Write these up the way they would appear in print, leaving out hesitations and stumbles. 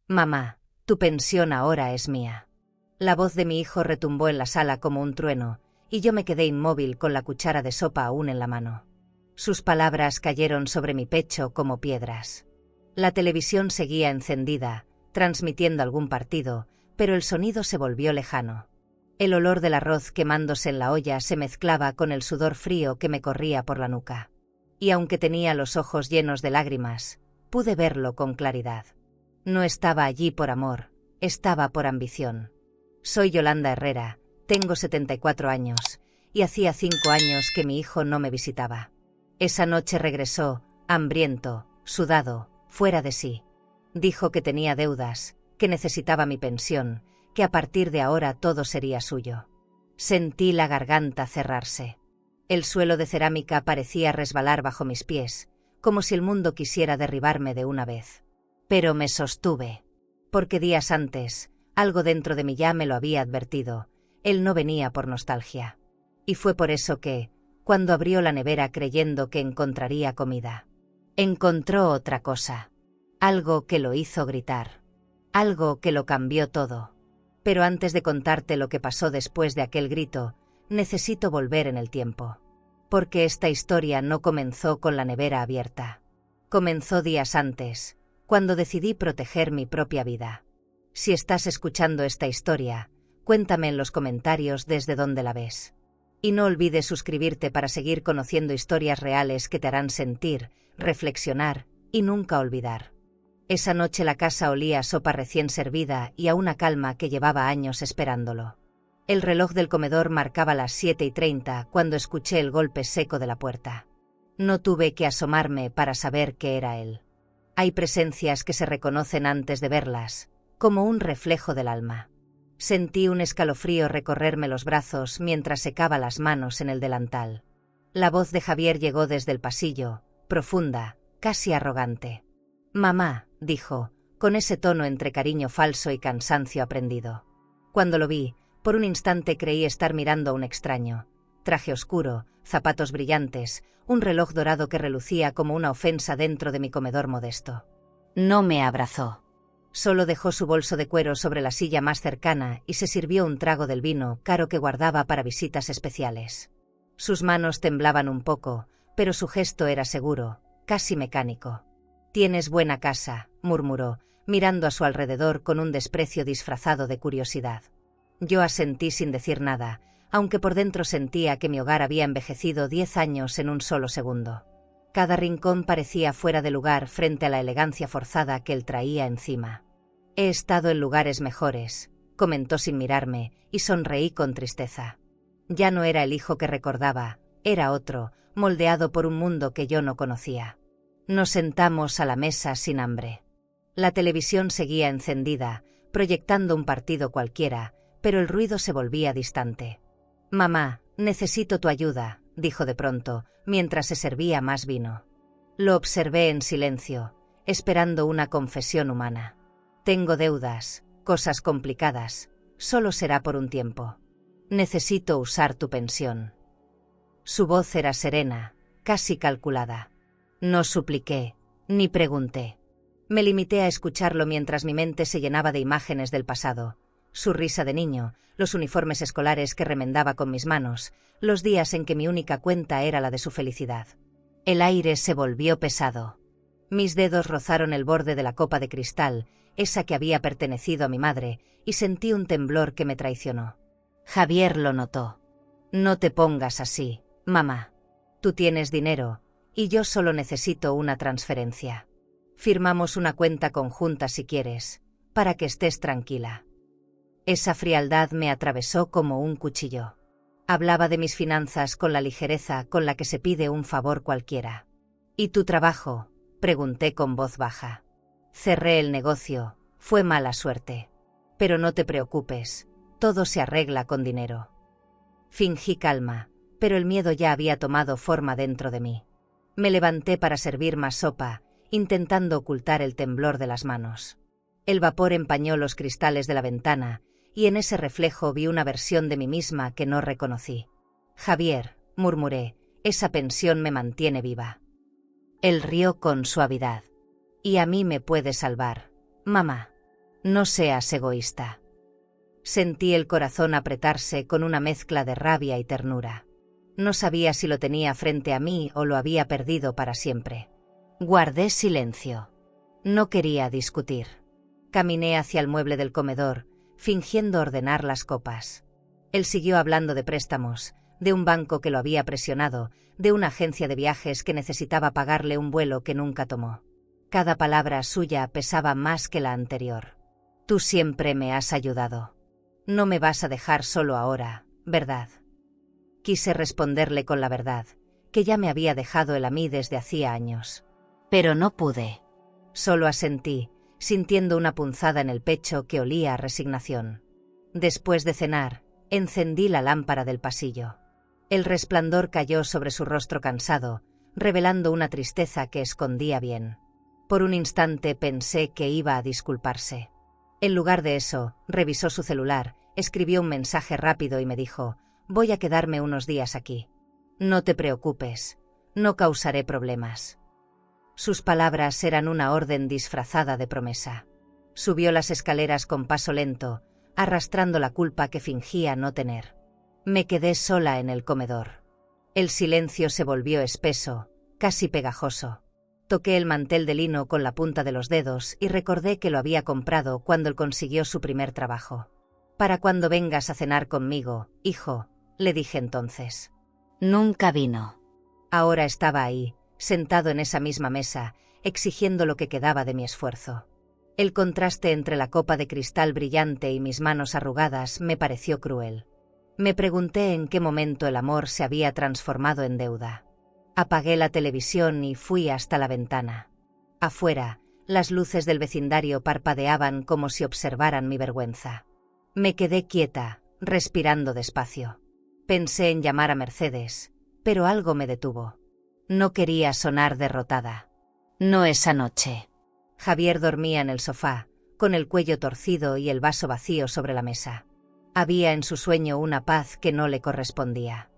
Mamá, tu pensión ahora es mía. La voz de mi hijo retumbó en la sala como un trueno, y yo me quedé inmóvil con la cuchara de sopa aún en la mano. Sus palabras cayeron sobre mi pecho como piedras. La televisión seguía encendida, transmitiendo algún partido, pero el sonido se volvió lejano. El olor del arroz quemándose en la olla se mezclaba con el sudor frío que me corría por la nuca. Y aunque tenía los ojos llenos de lágrimas, pude verlo con claridad. No estaba allí por amor, estaba por ambición. Soy Yolanda Herrera, tengo 74 años, y hacía 5 años que mi hijo no me visitaba. Esa noche regresó, hambriento, sudado, fuera de sí. Dijo que tenía deudas, que necesitaba mi pensión, que a partir de ahora todo sería suyo. Sentí la garganta cerrarse. El suelo de cerámica parecía resbalar bajo mis pies, como si el mundo quisiera derribarme de una vez. Pero me sostuve. Porque días antes, algo dentro de mí ya me lo había advertido, él no venía por nostalgia. Y fue por eso que, cuando abrió la nevera creyendo que encontraría comida, encontró otra cosa. Algo que lo hizo gritar. Algo que lo cambió todo. Pero antes de contarte lo que pasó después de aquel grito, necesito volver en el tiempo. Porque esta historia no comenzó con la nevera abierta. Comenzó días antes, cuando decidí proteger mi propia vida. Si estás escuchando esta historia, cuéntame en los comentarios desde dónde la ves. Y no olvides suscribirte para seguir conociendo historias reales que te harán sentir, reflexionar y nunca olvidar. Esa noche la casa olía a sopa recién servida y a una calma que llevaba años esperándolo. El reloj del comedor marcaba las 7:30 cuando escuché el golpe seco de la puerta. No tuve que asomarme para saber que era él. Hay presencias que se reconocen antes de verlas, como un reflejo del alma. Sentí un escalofrío recorrerme los brazos mientras secaba las manos en el delantal. La voz de Javier llegó desde el pasillo, profunda, casi arrogante. «Mamá», dijo, con ese tono entre cariño falso y cansancio aprendido. Cuando lo vi, por un instante creí estar mirando a un extraño. Traje oscuro, zapatos brillantes, un reloj dorado que relucía como una ofensa dentro de mi comedor modesto. No me abrazó. Solo dejó su bolso de cuero sobre la silla más cercana y se sirvió un trago del vino caro que guardaba para visitas especiales. Sus manos temblaban un poco, pero su gesto era seguro, casi mecánico. «Tienes buena casa», murmuró, mirando a su alrededor con un desprecio disfrazado de curiosidad. Yo asentí sin decir nada, aunque por dentro sentía que mi hogar había envejecido 10 años en un solo segundo. Cada rincón parecía fuera de lugar frente a la elegancia forzada que él traía encima. «He estado en lugares mejores», comentó sin mirarme, y sonreí con tristeza. Ya no era el hijo que recordaba, era otro, moldeado por un mundo que yo no conocía. Nos sentamos a la mesa sin hambre. La televisión seguía encendida, proyectando un partido cualquiera, pero el ruido se volvía distante. «Mamá, necesito tu ayuda», dijo de pronto, mientras se servía más vino. Lo observé en silencio, esperando una confesión humana. «Tengo deudas, cosas complicadas, solo será por un tiempo. Necesito usar tu pensión». Su voz era serena, casi calculada. No supliqué, ni pregunté. Me limité a escucharlo mientras mi mente se llenaba de imágenes del pasado. Su risa de niño, los uniformes escolares que remendaba con mis manos, los días en que mi única cuenta era la de su felicidad. El aire se volvió pesado. Mis dedos rozaron el borde de la copa de cristal, esa que había pertenecido a mi madre, y sentí un temblor que me traicionó. Javier lo notó. «No te pongas así, mamá. Tú tienes dinero, y yo solo necesito una transferencia. Firmamos una cuenta conjunta si quieres, para que estés tranquila». Esa frialdad me atravesó como un cuchillo. Hablaba de mis finanzas con la ligereza con la que se pide un favor cualquiera. «¿Y tu trabajo?», pregunté con voz baja. «Cerré el negocio, fue mala suerte. Pero no te preocupes, todo se arregla con dinero». Fingí calma, pero el miedo ya había tomado forma dentro de mí. Me levanté para servir más sopa, intentando ocultar el temblor de las manos. El vapor empañó los cristales de la ventana, y en ese reflejo vi una versión de mí misma que no reconocí. «Javier», murmuré, «esa pensión me mantiene viva». Él rió con suavidad. «Y a mí me puede salvar, mamá». No seas egoísta. Sentí el corazón apretarse con una mezcla de rabia y ternura. No sabía si lo tenía frente a mí o lo había perdido para siempre. Guardé silencio. No quería discutir. Caminé hacia el mueble del comedor, fingiendo ordenar las copas. Él siguió hablando de préstamos, de un banco que lo había presionado, de una agencia de viajes que necesitaba pagarle un vuelo que nunca tomó. Cada palabra suya pesaba más que la anterior. Tú siempre me has ayudado. No me vas a dejar solo ahora, ¿verdad? Quise responderle con la verdad, que ya me había dejado él a mí desde hacía años. Pero no pude. Solo asentí, sintiendo una punzada en el pecho que olía a resignación. Después de cenar, encendí la lámpara del pasillo. El resplandor cayó sobre su rostro cansado, revelando una tristeza que escondía bien. Por un instante pensé que iba a disculparse. En lugar de eso, revisó su celular, escribió un mensaje rápido y me dijo: «Voy a quedarme unos días aquí. No te preocupes, no causaré problemas». Sus palabras eran una orden disfrazada de promesa. Subió las escaleras con paso lento, arrastrando la culpa que fingía no tener. Me quedé sola en el comedor. El silencio se volvió espeso, casi pegajoso. Toqué el mantel de lino con la punta de los dedos y recordé que lo había comprado cuando él consiguió su primer trabajo. «Para cuando vengas a cenar conmigo, hijo», le dije entonces. Nunca vino. Ahora estaba ahí, sentado en esa misma mesa, exigiendo lo que quedaba de mi esfuerzo. El contraste entre la copa de cristal brillante y mis manos arrugadas me pareció cruel. Me pregunté en qué momento el amor se había transformado en deuda. Apagué la televisión y fui hasta la ventana. Afuera, las luces del vecindario parpadeaban como si observaran mi vergüenza. Me quedé quieta, respirando despacio. Pensé en llamar a Mercedes, pero algo me detuvo. No quería sonar derrotada. No esa noche. Javier dormía en el sofá, con el cuello torcido y el vaso vacío sobre la mesa. Había en su sueño una paz que no le correspondía.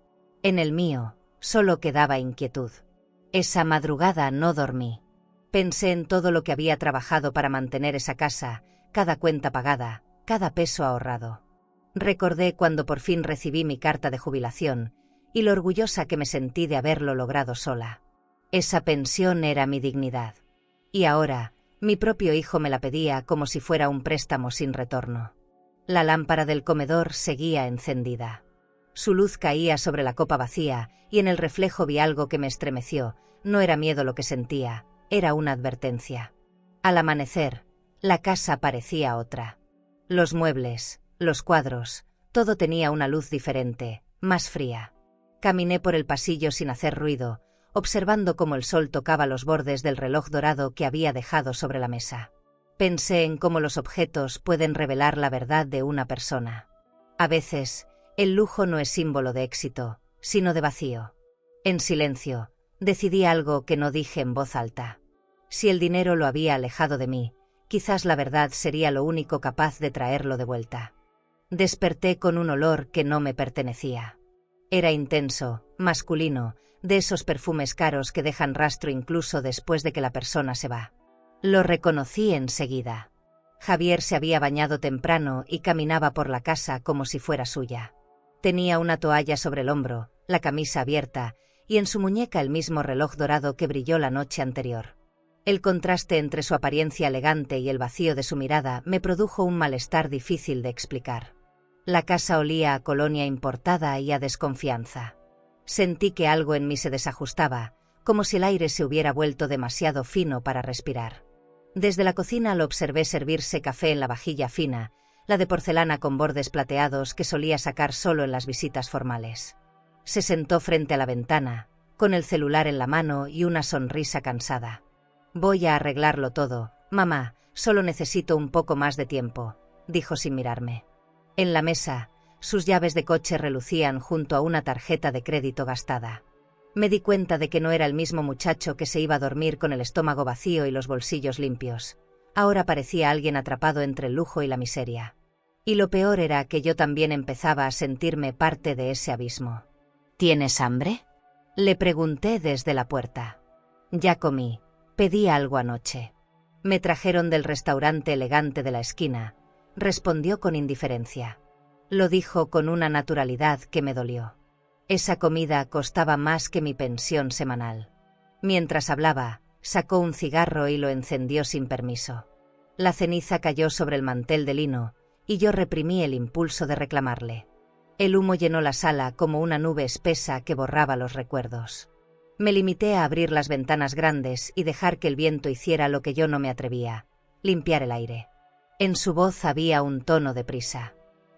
En el mío, solo quedaba inquietud. Esa madrugada no dormí. Pensé en todo lo que había trabajado para mantener esa casa, cada cuenta pagada, cada peso ahorrado. Recordé cuando por fin recibí mi carta de jubilación, y lo orgullosa que me sentí de haberlo logrado sola. Esa pensión era mi dignidad. Y ahora, mi propio hijo me la pedía como si fuera un préstamo sin retorno. La lámpara del comedor seguía encendida. Su luz caía sobre la copa vacía, y en el reflejo vi algo que me estremeció. No era miedo lo que sentía, era una advertencia. Al amanecer, la casa parecía otra. Los muebles, los cuadros, todo tenía una luz diferente, más fría. Caminé por el pasillo sin hacer ruido, observando cómo el sol tocaba los bordes del reloj dorado que había dejado sobre la mesa. Pensé en cómo los objetos pueden revelar la verdad de una persona. A veces, el lujo no es símbolo de éxito, sino de vacío. En silencio, decidí algo que no dije en voz alta. Si el dinero lo había alejado de mí, quizás la verdad sería lo único capaz de traerlo de vuelta. Desperté con un olor que no me pertenecía. Era intenso, masculino, de esos perfumes caros que dejan rastro incluso después de que la persona se va. Lo reconocí enseguida. Javier se había bañado temprano y caminaba por la casa como si fuera suya. Tenía una toalla sobre el hombro, la camisa abierta, y en su muñeca el mismo reloj dorado que brilló la noche anterior. El contraste entre su apariencia elegante y el vacío de su mirada me produjo un malestar difícil de explicar. La casa olía a colonia importada y a desconfianza. Sentí que algo en mí se desajustaba, como si el aire se hubiera vuelto demasiado fino para respirar. Desde la cocina lo observé servirse café en la vajilla fina, la de porcelana con bordes plateados que solía sacar solo en las visitas formales. Se sentó frente a la ventana, con el celular en la mano y una sonrisa cansada. «Voy a arreglarlo todo, mamá, solo necesito un poco más de tiempo», dijo sin mirarme. En la mesa, sus llaves de coche relucían junto a una tarjeta de crédito gastada. Me di cuenta de que no era el mismo muchacho que se iba a dormir con el estómago vacío y los bolsillos limpios. Ahora parecía alguien atrapado entre el lujo y la miseria. Y lo peor era que yo también empezaba a sentirme parte de ese abismo. «¿Tienes hambre?», le pregunté desde la puerta. «Ya comí. Pedí algo anoche». Me trajeron del restaurante elegante de la esquina, respondió con indiferencia. Lo dijo con una naturalidad que me dolió. Esa comida costaba más que mi pensión semanal. Mientras hablaba, sacó un cigarro y lo encendió sin permiso. La ceniza cayó sobre el mantel de lino, y yo reprimí el impulso de reclamarle. El humo llenó la sala como una nube espesa que borraba los recuerdos. Me limité a abrir las ventanas grandes y dejar que el viento hiciera lo que yo no me atrevía, limpiar el aire. En su voz había un tono de prisa.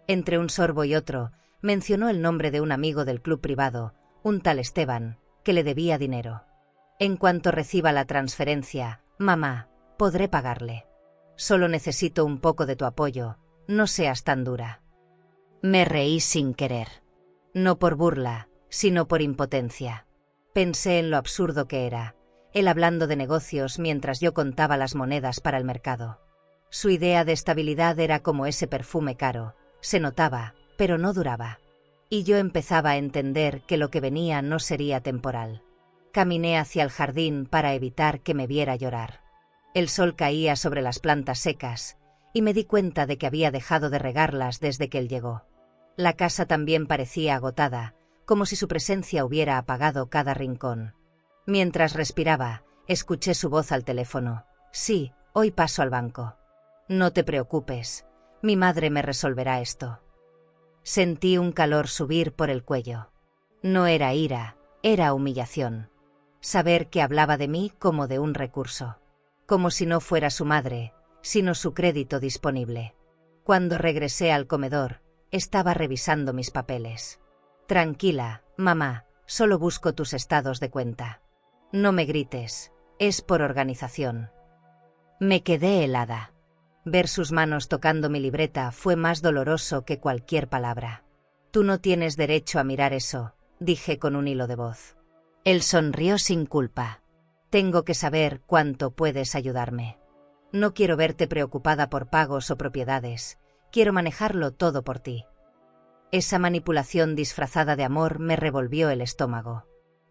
Entre un sorbo y otro, mencionó el nombre de un amigo del club privado, un tal Esteban, que le debía dinero. En cuanto reciba la transferencia, mamá, podré pagarle. Solo necesito un poco de tu apoyo, no seas tan dura. Me reí sin querer. No por burla, sino por impotencia. Pensé en lo absurdo que era, él hablando de negocios mientras yo contaba las monedas para el mercado. Su idea de estabilidad era como ese perfume caro, se notaba, pero no duraba. Y yo empezaba a entender que lo que venía no sería temporal. Caminé hacia el jardín para evitar que me viera llorar. El sol caía sobre las plantas secas, y me di cuenta de que había dejado de regarlas desde que él llegó. La casa también parecía agotada, como si su presencia hubiera apagado cada rincón. Mientras respiraba, escuché su voz al teléfono. Sí, hoy paso al banco. No te preocupes, mi madre me resolverá esto. Sentí un calor subir por el cuello. No era ira, era humillación. Saber que hablaba de mí como de un recurso. Como si no fuera su madre, sino su crédito disponible. Cuando regresé al comedor, estaba revisando mis papeles. Tranquila, mamá, solo busco tus estados de cuenta. No me grites, es por organización. Me quedé helada. Ver sus manos tocando mi libreta fue más doloroso que cualquier palabra. Tú no tienes derecho a mirar eso, dije con un hilo de voz. Él sonrió sin culpa. Tengo que saber cuánto puedes ayudarme. No quiero verte preocupada por pagos o propiedades, quiero manejarlo todo por ti. Esa manipulación disfrazada de amor me revolvió el estómago.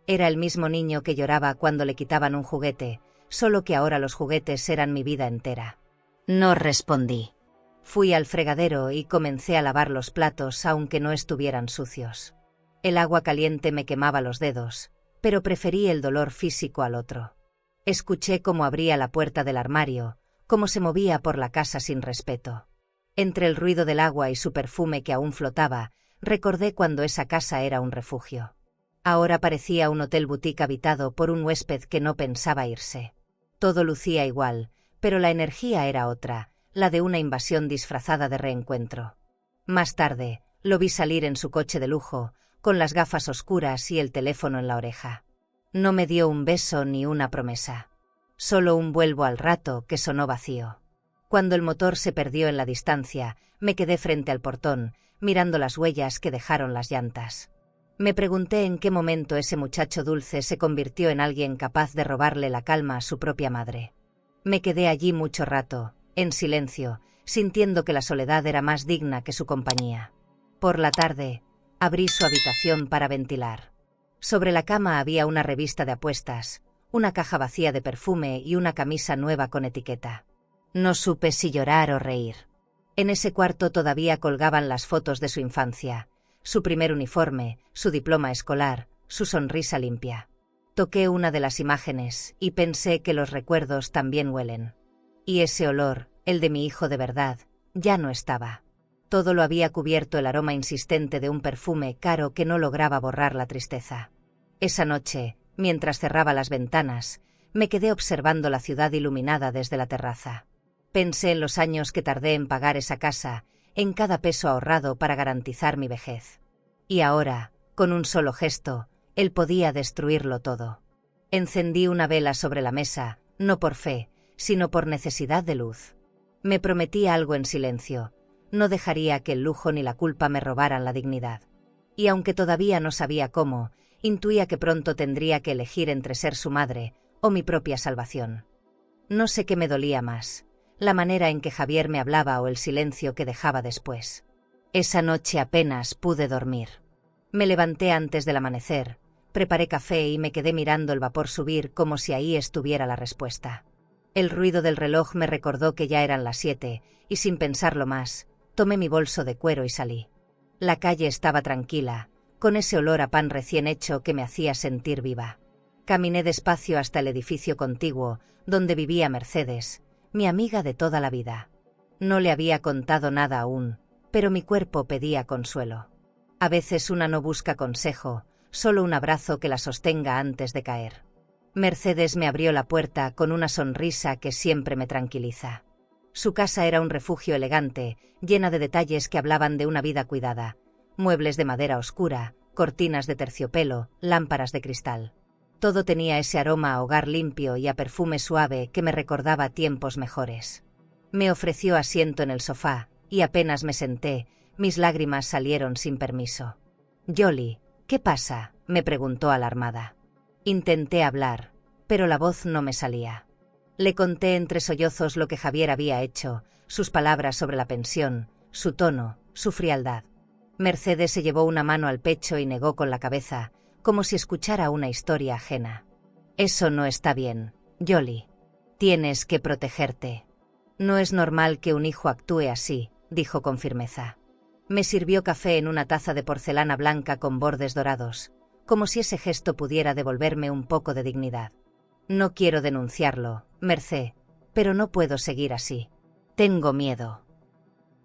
Era el mismo niño que lloraba cuando le quitaban un juguete, solo que ahora los juguetes eran mi vida entera. No respondí. Fui al fregadero y comencé a lavar los platos aunque no estuvieran sucios. El agua caliente me quemaba los dedos, pero preferí el dolor físico al otro. Escuché cómo abría la puerta del armario, cómo se movía por la casa sin respeto. Entre el ruido del agua y su perfume que aún flotaba, recordé cuando esa casa era un refugio. Ahora parecía un hotel boutique habitado por un huésped que no pensaba irse. Todo lucía igual, pero la energía era otra, la de una invasión disfrazada de reencuentro. Más tarde, lo vi salir en su coche de lujo, con las gafas oscuras y el teléfono en la oreja. No me dio un beso ni una promesa. Solo un vuelvo al rato que sonó vacío. Cuando el motor se perdió en la distancia, me quedé frente al portón, mirando las huellas que dejaron las llantas. Me pregunté en qué momento ese muchacho dulce se convirtió en alguien capaz de robarle la calma a su propia madre. Me quedé allí mucho rato, en silencio, sintiendo que la soledad era más digna que su compañía. Por la tarde, abrí su habitación para ventilar. Sobre la cama había una revista de apuestas, una caja vacía de perfume y una camisa nueva con etiqueta. No supe si llorar o reír. En ese cuarto todavía colgaban las fotos de su infancia, su primer uniforme, su diploma escolar, su sonrisa limpia. Toqué una de las imágenes y pensé que los recuerdos también huelen. Y ese olor, el de mi hijo de verdad, ya no estaba. Todo lo había cubierto el aroma insistente de un perfume caro que no lograba borrar la tristeza. Esa noche, mientras cerraba las ventanas, me quedé observando la ciudad iluminada desde la terraza. Pensé en los años que tardé en pagar esa casa, en cada peso ahorrado para garantizar mi vejez. Y ahora, con un solo gesto, él podía destruirlo todo. Encendí una vela sobre la mesa, no por fe, sino por necesidad de luz. Me prometí algo en silencio. No dejaría que el lujo ni la culpa me robaran la dignidad. Y aunque todavía no sabía cómo, intuía que pronto tendría que elegir entre ser su madre o mi propia salvación. No sé qué me dolía más, la manera en que Javier me hablaba o el silencio que dejaba después. Esa noche apenas pude dormir. Me levanté antes del amanecer, preparé café y me quedé mirando el vapor subir como si ahí estuviera la respuesta. El ruido del reloj me recordó que ya eran las 7, y sin pensarlo más, tomé mi bolso de cuero y salí. La calle estaba tranquila, con ese olor a pan recién hecho que me hacía sentir viva. Caminé despacio hasta el edificio contiguo, donde vivía Mercedes, mi amiga de toda la vida. No le había contado nada aún, pero mi cuerpo pedía consuelo. A veces una no busca consejo, solo un abrazo que la sostenga antes de caer. Mercedes me abrió la puerta con una sonrisa que siempre me tranquiliza. Su casa era un refugio elegante, llena de detalles que hablaban de una vida cuidada. Muebles de madera oscura, cortinas de terciopelo, lámparas de cristal. Todo tenía ese aroma a hogar limpio y a perfume suave que me recordaba tiempos mejores. Me ofreció asiento en el sofá, y apenas me senté, mis lágrimas salieron sin permiso. «Jolly, ¿qué pasa?», me preguntó alarmada. Intenté hablar, pero la voz no me salía. Le conté entre sollozos lo que Javier había hecho, sus palabras sobre la pensión, su tono, su frialdad. Mercedes se llevó una mano al pecho y negó con la cabeza, como si escuchara una historia ajena. «Eso no está bien, Jolly. Tienes que protegerte. No es normal que un hijo actúe así», dijo con firmeza. Me sirvió café en una taza de porcelana blanca con bordes dorados, como si ese gesto pudiera devolverme un poco de dignidad. «No quiero denunciarlo, Mercé, pero no puedo seguir así. Tengo miedo».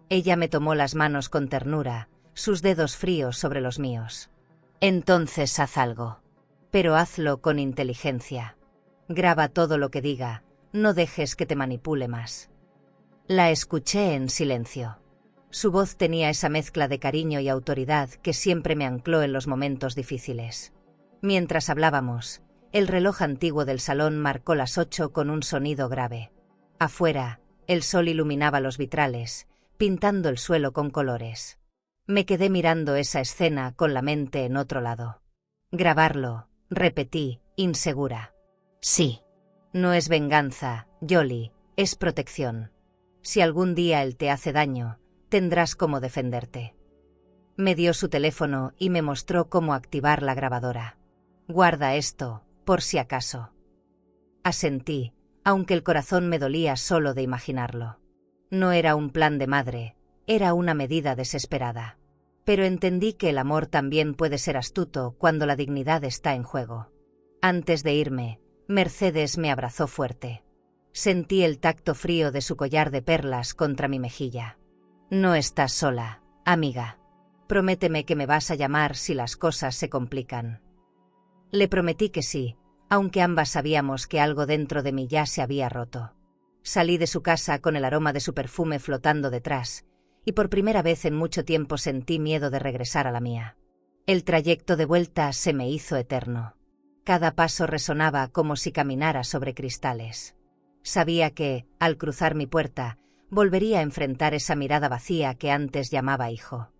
Ella me tomó las manos con ternura, sus dedos fríos sobre los míos. «Entonces haz algo. Pero hazlo con inteligencia. Graba todo lo que diga, no dejes que te manipule más». La escuché en silencio. Su voz tenía esa mezcla de cariño y autoridad que siempre me ancló en los momentos difíciles. Mientras hablábamos, el reloj antiguo del salón marcó las 8 con un sonido grave. Afuera, el sol iluminaba los vitrales, pintando el suelo con colores. Me quedé mirando esa escena con la mente en otro lado. «Grabarlo», repetí, insegura. «Sí. No es venganza, Jolly, es protección. Si algún día él te hace daño, tendrás cómo defenderte». Me dio su teléfono y me mostró cómo activar la grabadora. «Guarda esto, por si acaso». Asentí, aunque el corazón me dolía solo de imaginarlo. No era un plan de madre, era una medida desesperada. Pero entendí que el amor también puede ser astuto cuando la dignidad está en juego. Antes de irme, Mercedes me abrazó fuerte. Sentí el tacto frío de su collar de perlas contra mi mejilla. «No estás sola, amiga. Prométeme que me vas a llamar si las cosas se complican». Le prometí que sí, aunque ambas sabíamos que algo dentro de mí ya se había roto. Salí de su casa con el aroma de su perfume flotando detrás, y por primera vez en mucho tiempo sentí miedo de regresar a la mía. El trayecto de vuelta se me hizo eterno. Cada paso resonaba como si caminara sobre cristales. Sabía que, al cruzar mi puerta, volvería a enfrentar esa mirada vacía que antes llamaba hijo.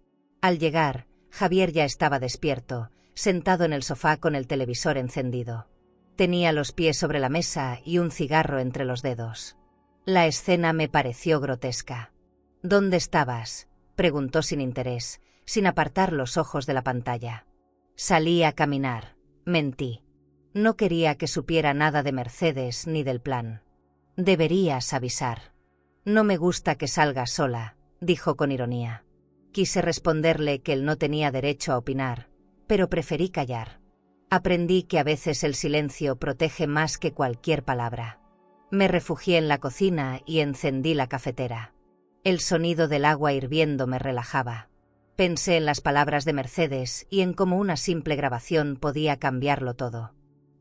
Al llegar, Javier ya estaba despierto, sentado en el sofá con el televisor encendido. Tenía los pies sobre la mesa y un cigarro entre los dedos. La escena me pareció grotesca. «¿Dónde estabas?», preguntó sin interés, sin apartar los ojos de la pantalla. «Salí a caminar», mentí. No quería que supiera nada de Mercedes ni del plan. «Deberías avisar». «No me gusta que salgas sola», dijo con ironía. Quise responderle que él no tenía derecho a opinar, pero preferí callar. Aprendí que a veces el silencio protege más que cualquier palabra. Me refugié en la cocina y encendí la cafetera. El sonido del agua hirviendo me relajaba. Pensé en las palabras de Mercedes y en cómo una simple grabación podía cambiarlo todo.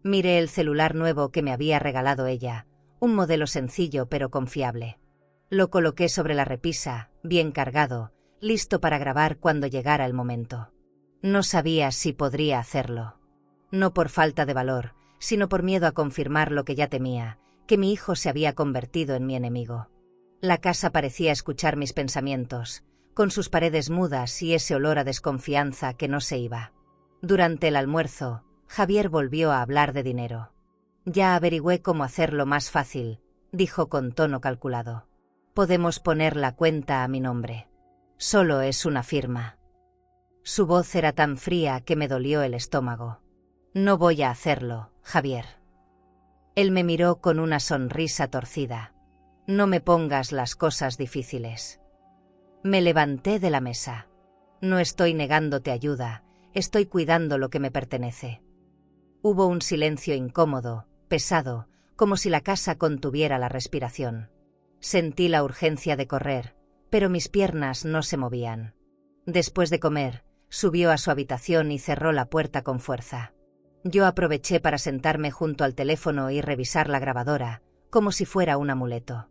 Miré el celular nuevo que me había regalado ella, un modelo sencillo pero confiable. Lo coloqué sobre la repisa, bien cargado, listo para grabar cuando llegara el momento. No sabía si podría hacerlo. No por falta de valor, sino por miedo a confirmar lo que ya temía, que mi hijo se había convertido en mi enemigo. La casa parecía escuchar mis pensamientos, con sus paredes mudas y ese olor a desconfianza que no se iba. Durante el almuerzo, Javier volvió a hablar de dinero. «Ya averigüé cómo hacerlo más fácil», dijo con tono calculado. «Podemos poner la cuenta a mi nombre. Solo es una firma». Su voz era tan fría que me dolió el estómago. «No voy a hacerlo, Javier». Él me miró con una sonrisa torcida. No me pongas las cosas difíciles. Me levanté de la mesa. No estoy negándote ayuda, estoy cuidando lo que me pertenece. Hubo un silencio incómodo, pesado, como si la casa contuviera la respiración. Sentí la urgencia de correr, pero mis piernas no se movían. Después de comer, subió a su habitación y cerró la puerta con fuerza. Yo aproveché para sentarme junto al teléfono y revisar la grabadora, como si fuera un amuleto.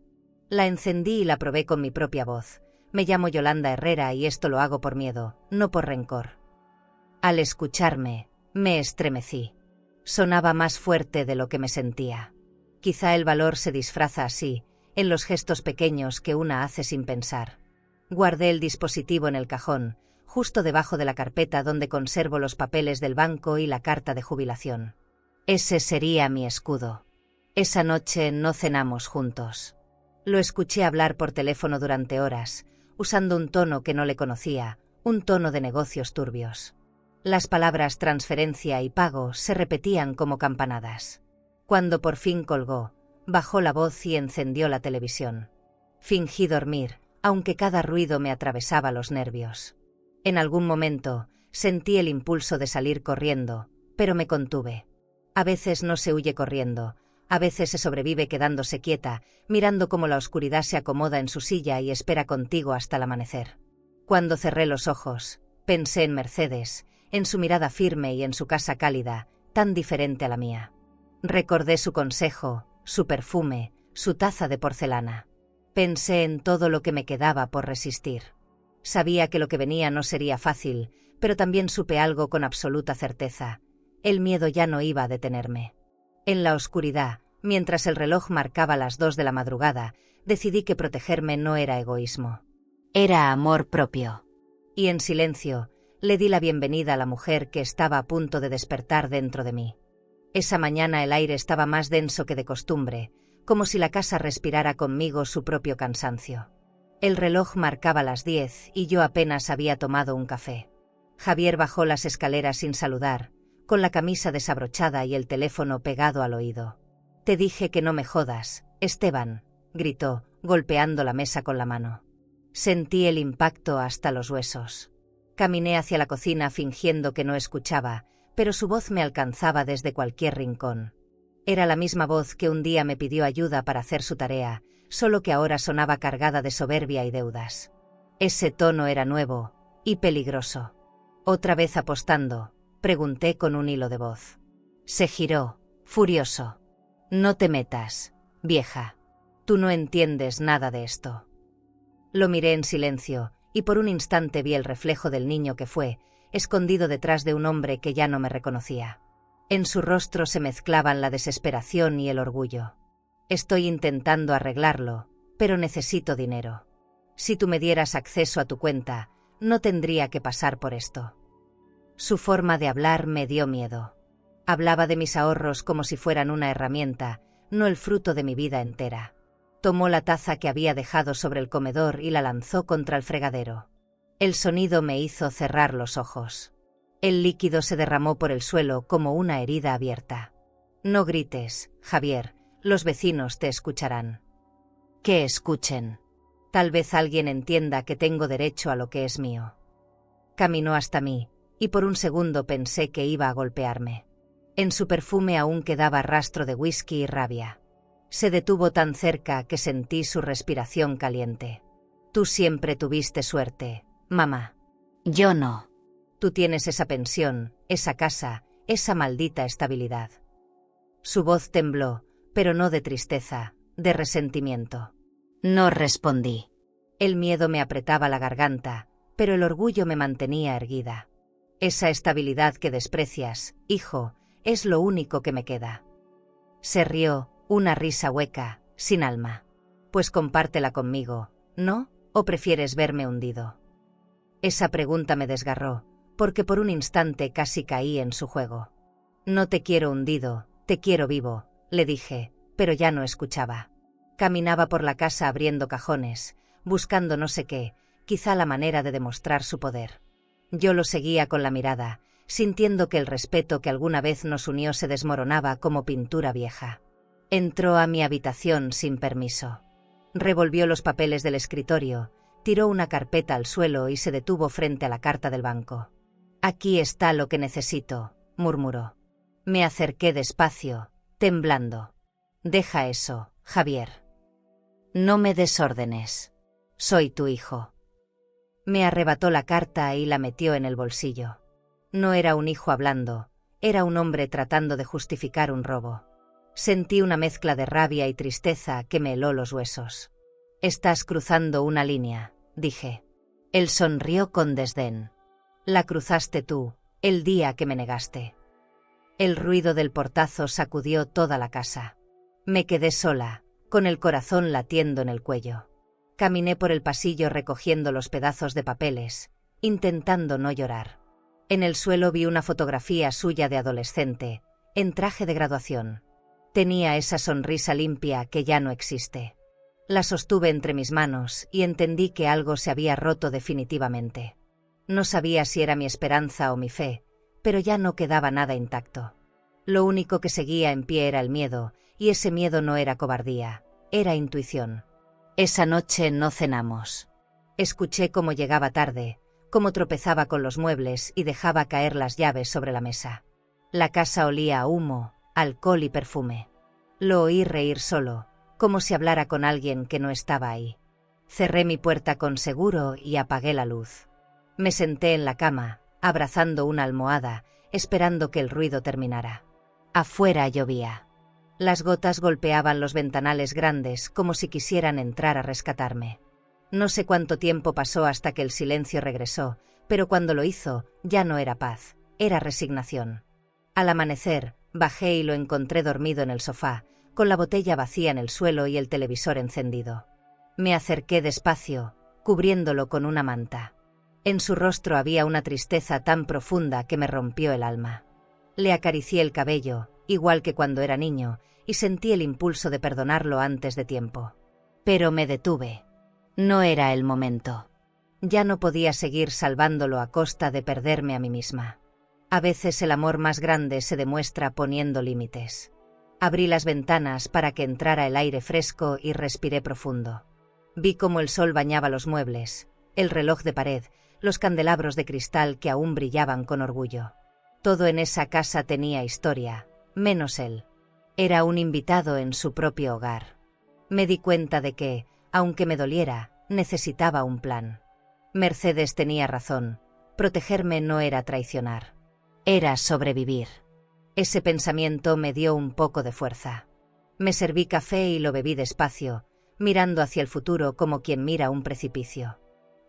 La encendí y la probé con mi propia voz. Me llamo Yolanda Herrera y esto lo hago por miedo, no por rencor. Al escucharme, me estremecí. Sonaba más fuerte de lo que me sentía. Quizá el valor se disfraza así, en los gestos pequeños que una hace sin pensar. Guardé el dispositivo en el cajón, justo debajo de la carpeta donde conservo los papeles del banco y la carta de jubilación. Ese sería mi escudo. Esa noche no cenamos juntos. Lo escuché hablar por teléfono durante horas, usando un tono que no le conocía, un tono de negocios turbios. Las palabras transferencia y pago se repetían como campanadas. Cuando por fin colgó, bajó la voz y encendió la televisión. Fingí dormir, aunque cada ruido me atravesaba los nervios. En algún momento, sentí el impulso de salir corriendo, pero me contuve. A veces no se huye corriendo, a veces se sobrevive quedándose quieta, mirando cómo la oscuridad se acomoda en su silla y espera contigo hasta el amanecer. Cuando cerré los ojos, pensé en Mercedes, en su mirada firme y en su casa cálida, tan diferente a la mía. Recordé su consejo, su perfume, su taza de porcelana. Pensé en todo lo que me quedaba por resistir. Sabía que lo que venía no sería fácil, pero también supe algo con absoluta certeza. El miedo ya no iba a detenerme. En la oscuridad, mientras el reloj marcaba las 2 de la madrugada, decidí que protegerme no era egoísmo. Era amor propio. Y en silencio, le di la bienvenida a la mujer que estaba a punto de despertar dentro de mí. Esa mañana el aire estaba más denso que de costumbre, como si la casa respirara conmigo su propio cansancio. El reloj marcaba las 10 y yo apenas había tomado un café. Javier bajó las escaleras sin saludar, con la camisa desabrochada y el teléfono pegado al oído. «Te dije que no me jodas, Esteban», gritó, golpeando la mesa con la mano. Sentí el impacto hasta los huesos. Caminé hacia la cocina fingiendo que no escuchaba, pero su voz me alcanzaba desde cualquier rincón. Era la misma voz que un día me pidió ayuda para hacer su tarea, solo que ahora sonaba cargada de soberbia y deudas. Ese tono era nuevo y peligroso. «¿Otra vez apostando?», pregunté con un hilo de voz. Se giró, furioso. «No te metas, vieja. Tú no entiendes nada de esto». Lo miré en silencio, y por un instante vi el reflejo del niño que fue, escondido detrás de un hombre que ya no me reconocía. En su rostro se mezclaban la desesperación y el orgullo. «Estoy intentando arreglarlo, pero necesito dinero. Si tú me dieras acceso a tu cuenta, no tendría que pasar por esto». Su forma de hablar me dio miedo. Hablaba de mis ahorros como si fueran una herramienta, no el fruto de mi vida entera. Tomó la taza que había dejado sobre el comedor y la lanzó contra el fregadero. El sonido me hizo cerrar los ojos. El líquido se derramó por el suelo como una herida abierta. «No grites, Javier, los vecinos te escucharán». «Que escuchen. Tal vez alguien entienda que tengo derecho a lo que es mío». Caminó hasta mí, y por un segundo pensé que iba a golpearme. En su perfume aún quedaba rastro de whisky y rabia. Se detuvo tan cerca que sentí su respiración caliente. «Tú siempre tuviste suerte, mamá». «Yo no». «Tú tienes esa pensión, esa casa, esa maldita estabilidad». Su voz tembló, pero no de tristeza, de resentimiento. No respondí. El miedo me apretaba la garganta, pero el orgullo me mantenía erguida. «Esa estabilidad que desprecias, hijo, es lo único que me queda». Se rió, una risa hueca, sin alma. «Pues compártela conmigo, ¿no? ¿O prefieres verme hundido?». Esa pregunta me desgarró, porque por un instante casi caí en su juego. «No te quiero hundido, te quiero vivo», le dije, pero ya no escuchaba. Caminaba por la casa abriendo cajones, buscando no sé qué, quizá la manera de demostrar su poder. Yo lo seguía con la mirada, sintiendo que el respeto que alguna vez nos unió se desmoronaba como pintura vieja. Entró a mi habitación sin permiso. Revolvió los papeles del escritorio, tiró una carpeta al suelo y se detuvo frente a la carta del banco. «Aquí está lo que necesito», murmuró. Me acerqué despacio, temblando. «Deja eso, Javier. No me des órdenes. Soy tu hijo». Me arrebató la carta y la metió en el bolsillo. No era un hijo hablando, era un hombre tratando de justificar un robo. Sentí una mezcla de rabia y tristeza que me heló los huesos. «Estás cruzando una línea», dije. Él sonrió con desdén. «La cruzaste tú, el día que me negaste». El ruido del portazo sacudió toda la casa. Me quedé sola, con el corazón latiendo en el cuello. Caminé por el pasillo recogiendo los pedazos de papeles, intentando no llorar. En el suelo vi una fotografía suya de adolescente, en traje de graduación. Tenía esa sonrisa limpia que ya no existe. La sostuve entre mis manos y entendí que algo se había roto definitivamente. No sabía si era mi esperanza o mi fe, pero ya no quedaba nada intacto. Lo único que seguía en pie era el miedo, y ese miedo no era cobardía, era intuición. Esa noche no cenamos. Escuché cómo llegaba tarde, cómo tropezaba con los muebles y dejaba caer las llaves sobre la mesa. La casa olía a humo, alcohol y perfume. Lo oí reír solo, como si hablara con alguien que no estaba ahí. Cerré mi puerta con seguro y apagué la luz. Me senté en la cama, abrazando una almohada, esperando que el ruido terminara. Afuera llovía. Las gotas golpeaban los ventanales grandes como si quisieran entrar a rescatarme. No sé cuánto tiempo pasó hasta que el silencio regresó, pero cuando lo hizo, ya no era paz, era resignación. Al amanecer, bajé y lo encontré dormido en el sofá, con la botella vacía en el suelo y el televisor encendido. Me acerqué despacio, cubriéndolo con una manta. En su rostro había una tristeza tan profunda que me rompió el alma. Le acaricié el cabello, igual que cuando era niño, y sentí el impulso de perdonarlo antes de tiempo. Pero me detuve. No era el momento. Ya no podía seguir salvándolo a costa de perderme a mí misma. A veces el amor más grande se demuestra poniendo límites. Abrí las ventanas para que entrara el aire fresco y respiré profundo. Vi cómo el sol bañaba los muebles, el reloj de pared, los candelabros de cristal que aún brillaban con orgullo. Todo en esa casa tenía historia, menos él. Era un invitado en su propio hogar. Me di cuenta de que, aunque me doliera, necesitaba un plan. Mercedes tenía razón, protegerme no era traicionar. Era sobrevivir. Ese pensamiento me dio un poco de fuerza. Me serví café y lo bebí despacio, mirando hacia el futuro como quien mira un precipicio.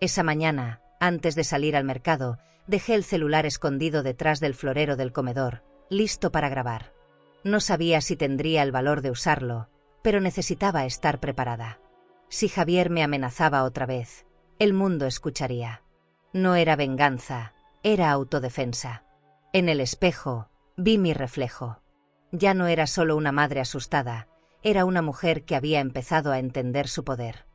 Esa mañana, antes de salir al mercado, dejé el celular escondido detrás del florero del comedor, listo para grabar. No sabía si tendría el valor de usarlo, pero necesitaba estar preparada. Si Javier me amenazaba otra vez, el mundo escucharía. No era venganza, era autodefensa. En el espejo, vi mi reflejo. Ya no era solo una madre asustada, era una mujer que había empezado a entender su poder.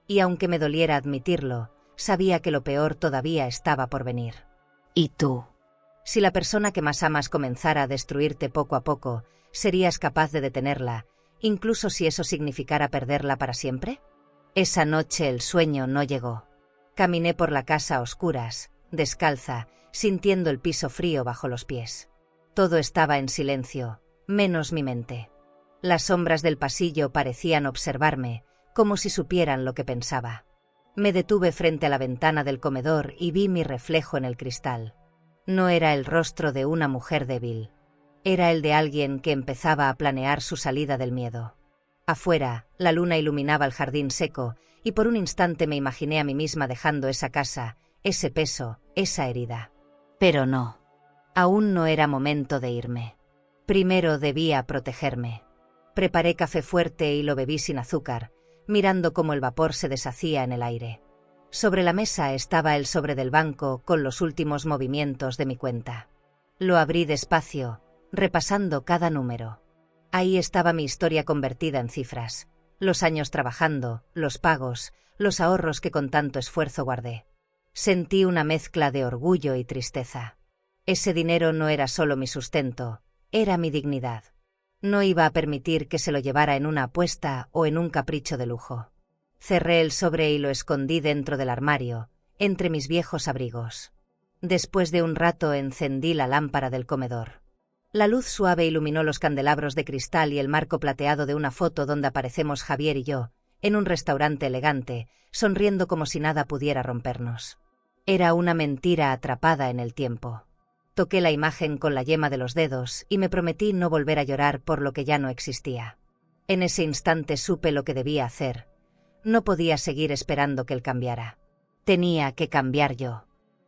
Y aunque me doliera admitirlo, sabía que lo peor todavía estaba por venir. ¿Y tú? Si la persona que más amas comenzara a destruirte poco a poco, ¿serías capaz de detenerla, incluso si eso significara perderla para siempre? Esa noche el sueño no llegó. Caminé por la casa a oscuras, descalza, sintiendo el piso frío bajo los pies. Todo estaba en silencio, menos mi mente. Las sombras del pasillo parecían observarme, como si supieran lo que pensaba. Me detuve frente a la ventana del comedor y vi mi reflejo en el cristal. No era el rostro de una mujer débil. Era el de alguien que empezaba a planear su salida del miedo. Afuera, la luna iluminaba el jardín seco, y por un instante me imaginé a mí misma dejando esa casa, ese peso, esa herida. Pero no. Aún no era momento de irme. Primero debía protegerme. Preparé café fuerte y lo bebí sin azúcar, mirando cómo el vapor se deshacía en el aire. Sobre la mesa estaba el sobre del banco con los últimos movimientos de mi cuenta. Lo abrí despacio, repasando cada número. Ahí estaba mi historia convertida en cifras, los años trabajando, los pagos, los ahorros que con tanto esfuerzo guardé. Sentí una mezcla de orgullo y tristeza. Ese dinero no era solo mi sustento, era mi dignidad. No iba a permitir que se lo llevara en una apuesta o en un capricho de lujo. Cerré el sobre y lo escondí dentro del armario, entre mis viejos abrigos. Después de un rato encendí la lámpara del comedor. La luz suave iluminó los candelabros de cristal y el marco plateado de una foto donde aparecemos Javier y yo, en un restaurante elegante, sonriendo como si nada pudiera rompernos. Era una mentira atrapada en el tiempo. Toqué la imagen con la yema de los dedos y me prometí no volver a llorar por lo que ya no existía. En ese instante supe lo que debía hacer. No podía seguir esperando que él cambiara. Tenía que cambiar yo.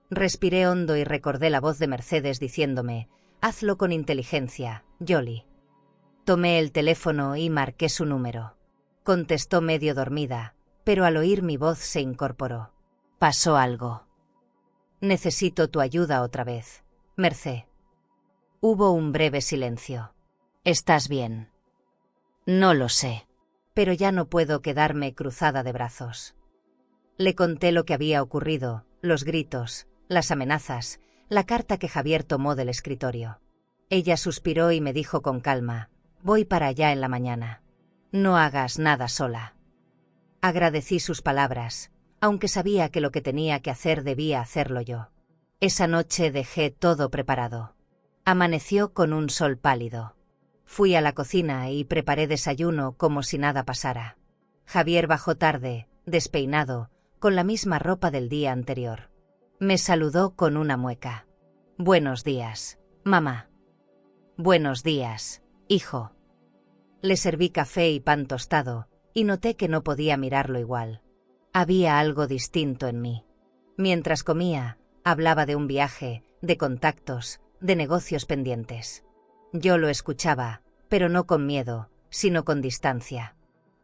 Respiré hondo y recordé la voz de Mercedes diciéndome: «Hazlo con inteligencia, Jolly». Tomé el teléfono y marqué su número. Contestó medio dormida, pero al oír mi voz se incorporó. «Pasó algo. Necesito tu ayuda otra vez, Mercé». Hubo un breve silencio. «¿Estás bien?» «No lo sé, pero ya no puedo quedarme cruzada de brazos». Le conté lo que había ocurrido, los gritos, las amenazas, la carta que Javier tomó del escritorio. Ella suspiró y me dijo con calma: «Voy para allá en la mañana. No hagas nada sola». Agradecí sus palabras, aunque sabía que lo que tenía que hacer debía hacerlo yo. Esa noche dejé todo preparado. Amaneció con un sol pálido. Fui a la cocina y preparé desayuno como si nada pasara. Javier bajó tarde, despeinado, con la misma ropa del día anterior. Me saludó con una mueca. «Buenos días, mamá». «Buenos días, hijo». Le serví café y pan tostado, y noté que no podía mirarlo igual. Había algo distinto en mí. Mientras comía, hablaba de un viaje, de contactos, de negocios pendientes. Yo lo escuchaba, pero no con miedo, sino con distancia.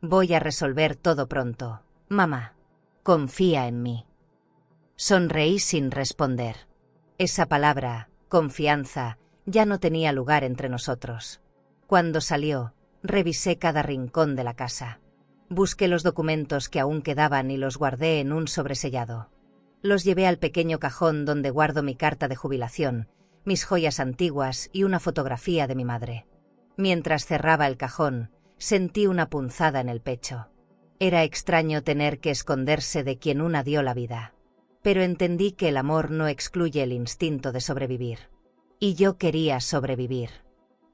«Voy a resolver todo pronto, mamá. Confía en mí». Sonreí sin responder. Esa palabra, confianza, ya no tenía lugar entre nosotros. Cuando salió, revisé cada rincón de la casa. Busqué los documentos que aún quedaban y los guardé en un sobresellado. Los llevé al pequeño cajón donde guardo mi carta de jubilación, mis joyas antiguas y una fotografía de mi madre. Mientras cerraba el cajón, sentí una punzada en el pecho. Era extraño tener que esconderse de quien una dio la vida. Pero entendí que el amor no excluye el instinto de sobrevivir. Y yo quería sobrevivir.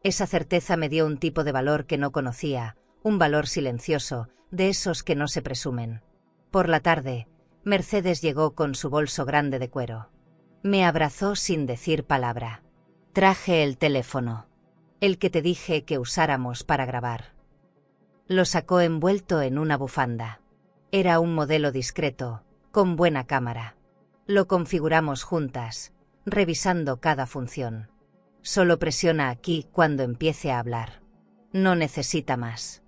Esa certeza me dio un tipo de valor que no conocía, un valor silencioso, de esos que no se presumen. Por la tarde, Mercedes llegó con su bolso grande de cuero. Me abrazó sin decir palabra. «Traje el teléfono. El que te dije que usáramos para grabar». Lo sacó envuelto en una bufanda. Era un modelo discreto, con buena cámara. Lo configuramos juntas, revisando cada función. «Solo presiona aquí cuando empiece a hablar. No necesita más».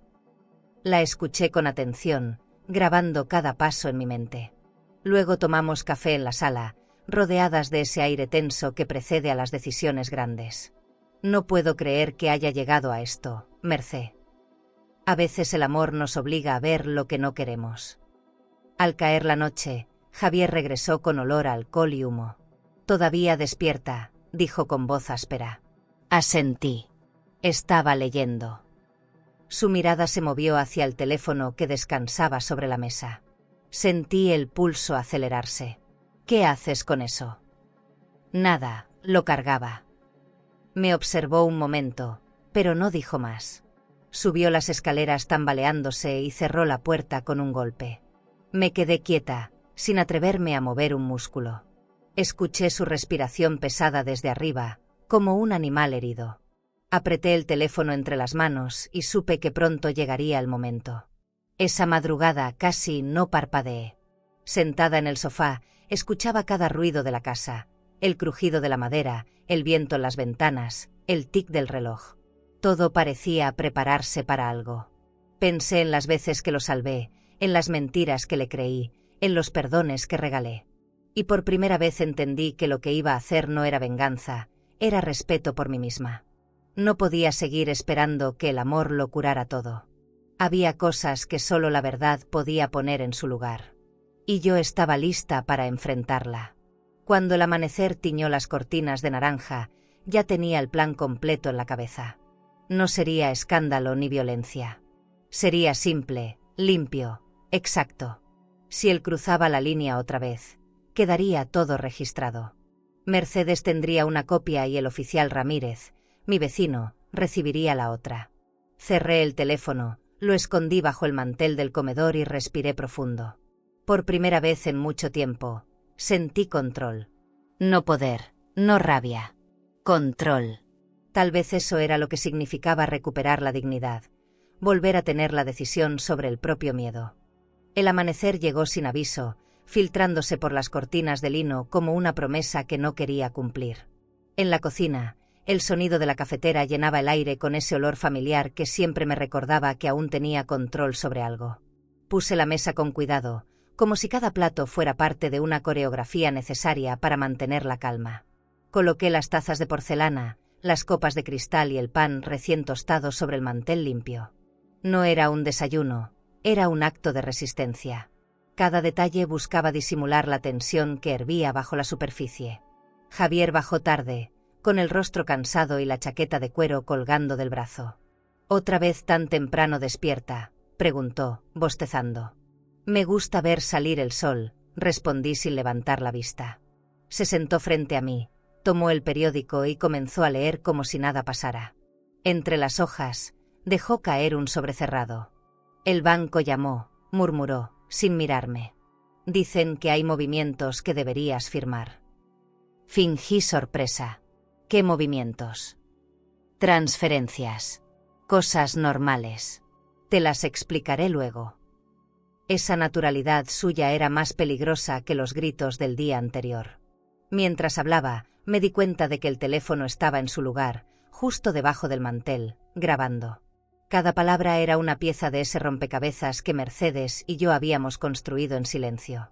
La escuché con atención, grabando cada paso en mi mente. Luego tomamos café en la sala, rodeadas de ese aire tenso que precede a las decisiones grandes. «No puedo creer que haya llegado a esto, Mercé. A veces el amor nos obliga a ver lo que no queremos». Al caer la noche, Javier regresó con olor a alcohol y humo. «Todavía despierta», dijo con voz áspera. Asentí. Estaba leyendo. Su mirada se movió hacia el teléfono que descansaba sobre la mesa. Sentí el pulso acelerarse. «¿Qué haces con eso?» «Nada», lo cargaba. Me observó un momento, pero no dijo más. Subió las escaleras tambaleándose y cerró la puerta con un golpe. Me quedé quieta, sin atreverme a mover un músculo. Escuché su respiración pesada desde arriba, como un animal herido. Apreté el teléfono entre las manos y supe que pronto llegaría el momento. Esa madrugada casi no parpadeé. Sentada en el sofá, escuchaba cada ruido de la casa, el crujido de la madera, el viento en las ventanas, el tic del reloj. Todo parecía prepararse para algo. Pensé en las veces que lo salvé, en las mentiras que le creí, en los perdones que regalé. Y por primera vez entendí que lo que iba a hacer no era venganza, era respeto por mí misma. No podía seguir esperando que el amor lo curara todo. Había cosas que solo la verdad podía poner en su lugar. Y yo estaba lista para enfrentarla. Cuando el amanecer tiñó las cortinas de naranja, ya tenía el plan completo en la cabeza. No sería escándalo ni violencia. Sería simple, limpio, exacto. Si él cruzaba la línea otra vez, quedaría todo registrado. Mercedes tendría una copia y el oficial Ramírez, mi vecino, recibiría la otra. Cerré el teléfono, lo escondí bajo el mantel del comedor y respiré profundo. Por primera vez en mucho tiempo, sentí control. No poder, no rabia. Control. Tal vez eso era lo que significaba recuperar la dignidad, volver a tener la decisión sobre el propio miedo. El amanecer llegó sin aviso, filtrándose por las cortinas de lino como una promesa que no quería cumplir. En la cocina, el sonido de la cafetera llenaba el aire con ese olor familiar que siempre me recordaba que aún tenía control sobre algo. Puse la mesa con cuidado, como si cada plato fuera parte de una coreografía necesaria para mantener la calma. Coloqué las tazas de porcelana, las copas de cristal y el pan recién tostado sobre el mantel limpio. No era un desayuno, era un acto de resistencia. Cada detalle buscaba disimular la tensión que hervía bajo la superficie. Javier bajó tarde, con el rostro cansado y la chaqueta de cuero colgando del brazo. «¿Otra vez tan temprano despierta?», preguntó, bostezando. «Me gusta ver salir el sol», respondí sin levantar la vista. Se sentó frente a mí, tomó el periódico y comenzó a leer como si nada pasara. Entre las hojas, dejó caer un sobrecerrado. «El banco llamó», murmuró, sin mirarme. «Dicen que hay movimientos que deberías firmar». Fingí sorpresa. «¿Qué movimientos?» «Transferencias. Cosas normales. Te las explicaré luego». Esa naturalidad suya era más peligrosa que los gritos del día anterior. Mientras hablaba, me di cuenta de que el teléfono estaba en su lugar, justo debajo del mantel, grabando. Cada palabra era una pieza de ese rompecabezas que Mercedes y yo habíamos construido en silencio.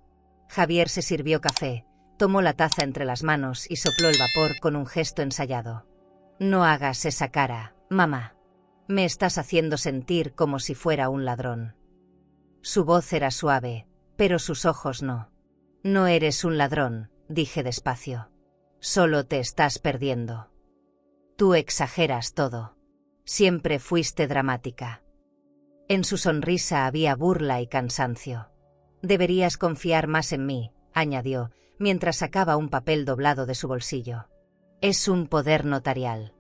Javier se sirvió café, tomó la taza entre las manos y sopló el vapor con un gesto ensayado. «No hagas esa cara, mamá. Me estás haciendo sentir como si fuera un ladrón». Su voz era suave, pero sus ojos no. «No eres un ladrón», dije despacio. «Solo te estás perdiendo. Tú exageras todo. Siempre fuiste dramática». En su sonrisa había burla y cansancio. «Deberías confiar más en mí», añadió, mientras sacaba un papel doblado de su bolsillo. «Es un poder notarial.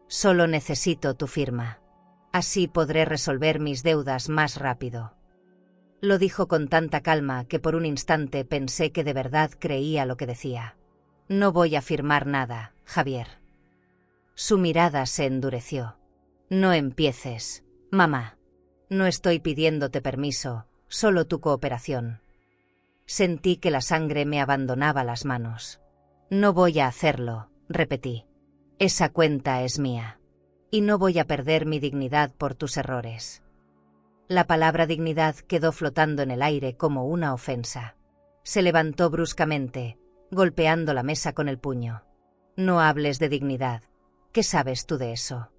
Solo necesito tu firma. Así podré resolver mis deudas más rápido». Lo dijo con tanta calma que por un instante pensé que de verdad creía lo que decía. «No voy a firmar nada, Javier». Su mirada se endureció. «No empieces, mamá. No estoy pidiéndote permiso, solo tu cooperación». Sentí que la sangre me abandonaba las manos. «No voy a hacerlo», repetí. «Esa cuenta es mía. Y no voy a perder mi dignidad por tus errores». La palabra dignidad quedó flotando en el aire como una ofensa. Se levantó bruscamente, golpeando la mesa con el puño. «No hables de dignidad. ¿Qué sabes tú de eso?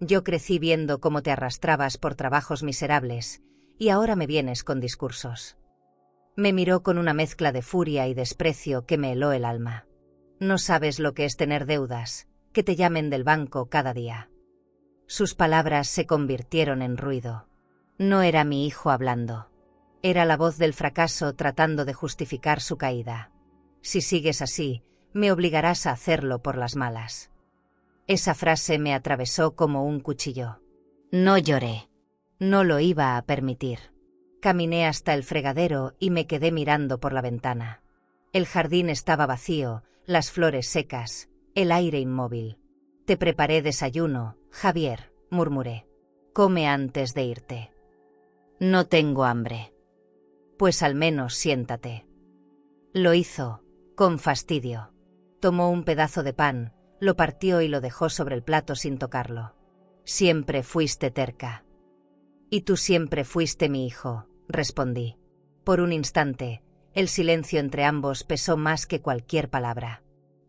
Yo crecí viendo cómo te arrastrabas por trabajos miserables, y ahora me vienes con discursos». Me miró con una mezcla de furia y desprecio que me heló el alma. «No sabes lo que es tener deudas, que te llamen del banco cada día». Sus palabras se convirtieron en ruido. No era mi hijo hablando. Era la voz del fracaso tratando de justificar su caída. «Si sigues así, me obligarás a hacerlo por las malas». Esa frase me atravesó como un cuchillo. No lloré. No lo iba a permitir. Caminé hasta el fregadero y me quedé mirando por la ventana. El jardín estaba vacío, las flores secas, el aire inmóvil. «Te preparé desayuno, Javier», murmuré. «Come antes de irte». «No tengo hambre». «Pues al menos siéntate». Lo hizo, con fastidio. Tomó un pedazo de pan, lo partió y lo dejó sobre el plato sin tocarlo. «Siempre fuiste terca». «Y tú siempre fuiste mi hijo», respondí. Por un instante, el silencio entre ambos pesó más que cualquier palabra.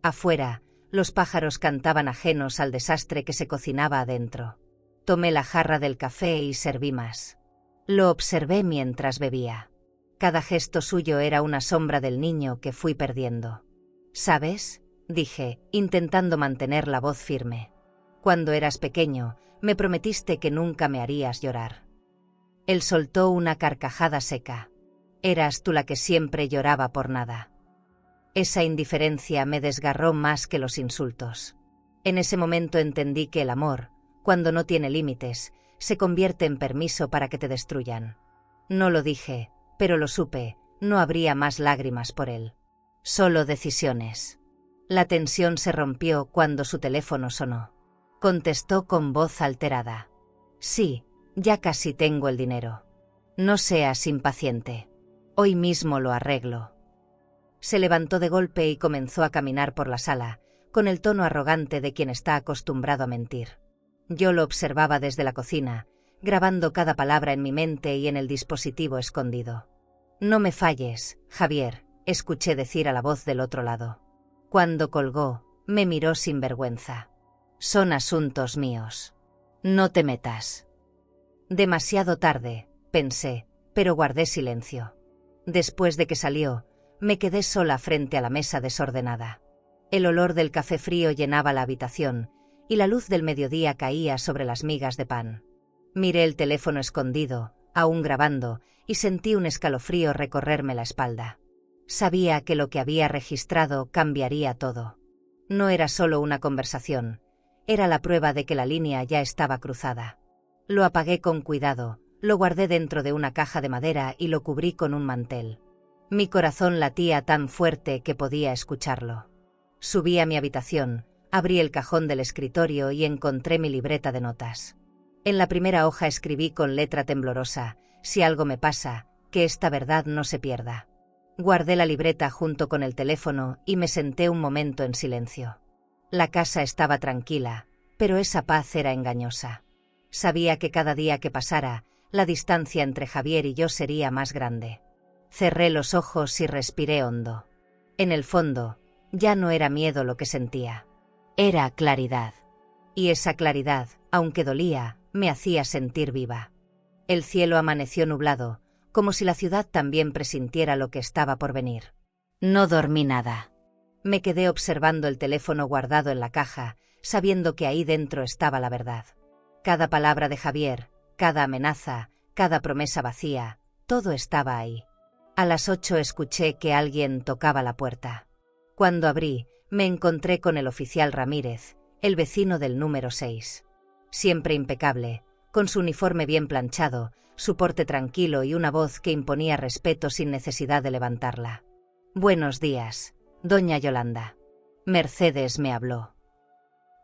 Afuera, los pájaros cantaban ajenos al desastre que se cocinaba adentro. Tomé la jarra del café y serví más. Lo observé mientras bebía. Cada gesto suyo era una sombra del niño que fui perdiendo. «¿Sabes?», dije, intentando mantener la voz firme. «Cuando eras pequeño, Me prometiste que nunca me harías llorar. Él soltó una carcajada seca. Eras tú la que siempre lloraba por nada. Esa indiferencia me desgarró más que los insultos. En ese momento entendí que el amor, cuando no tiene límites, se convierte en permiso para que te destruyan. No lo dije, pero lo supe, no habría más lágrimas por él. Solo decisiones. La tensión se rompió cuando su teléfono sonó. Contestó con voz alterada. Sí, ya casi tengo el dinero. No seas impaciente. Hoy mismo lo arreglo. Se levantó de golpe y comenzó a caminar por la sala, con el tono arrogante de quien está acostumbrado a mentir. Yo lo observaba desde la cocina, grabando cada palabra en mi mente y en el dispositivo escondido. No me falles, Javier, escuché decir a la voz del otro lado. Cuando colgó, me miró sin vergüenza. Son asuntos míos. No te metas. Demasiado tarde, pensé, pero guardé silencio. Después de que salió, me quedé sola frente a la mesa desordenada. El olor del café frío llenaba la habitación, y la luz del mediodía caía sobre las migas de pan. Miré el teléfono escondido, aún grabando, y sentí un escalofrío recorrerme la espalda. Sabía que lo que había registrado cambiaría todo. No era solo una conversación, era la prueba de que la línea ya estaba cruzada. Lo apagué con cuidado, lo guardé dentro de una caja de madera y lo cubrí con un mantel. Mi corazón latía tan fuerte que podía escucharlo. Subí a mi habitación, abrí el cajón del escritorio y encontré mi libreta de notas. En la primera hoja escribí con letra temblorosa: si algo me pasa, que esta verdad no se pierda. Guardé la libreta junto con el teléfono y me senté un momento en silencio. La casa estaba tranquila, pero esa paz era engañosa. Sabía que cada día que pasara, la distancia entre Javier y yo sería más grande. Cerré los ojos y respiré hondo. En el fondo, ya no era miedo lo que sentía. Era claridad. Y esa claridad, aunque dolía, me hacía sentir viva. El cielo amaneció nublado, como si la ciudad también presintiera lo que estaba por venir. No dormí nada. Me quedé observando el teléfono guardado en la caja, sabiendo que ahí dentro estaba la verdad. Cada palabra de Javier, cada amenaza, cada promesa vacía, todo estaba ahí. A las 8 escuché que alguien tocaba la puerta. Cuando abrí, me encontré con el oficial Ramírez, el vecino del número 6. Siempre impecable, con su uniforme bien planchado, su porte tranquilo y una voz que imponía respeto sin necesidad de levantarla. Buenos días, doña Yolanda. Mercedes me habló.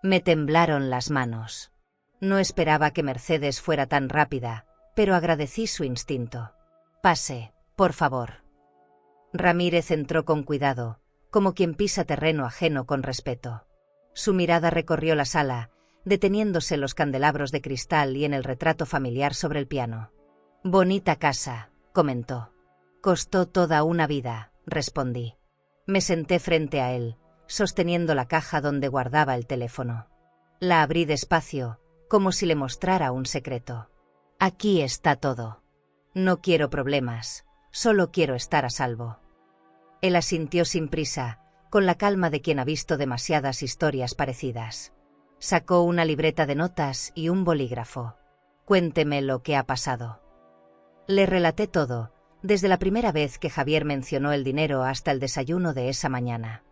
Me temblaron las manos. No esperaba que Mercedes fuera tan rápida, pero agradecí su instinto. Pase, por favor. Ramírez entró con cuidado, como quien pisa terreno ajeno con respeto. Su mirada recorrió la sala, deteniéndose en los candelabros de cristal y en el retrato familiar sobre el piano. Bonita casa, comentó. Costó toda una vida, respondí. Me senté frente a él, sosteniendo la caja donde guardaba el teléfono. La abrí despacio, como si le mostrara un secreto. Aquí está todo. No quiero problemas, solo quiero estar a salvo. Él asintió sin prisa, con la calma de quien ha visto demasiadas historias parecidas. Sacó una libreta de notas y un bolígrafo. Cuénteme lo que ha pasado. Le relaté todo, desde la primera vez que Javier mencionó el dinero hasta el desayuno de esa mañana.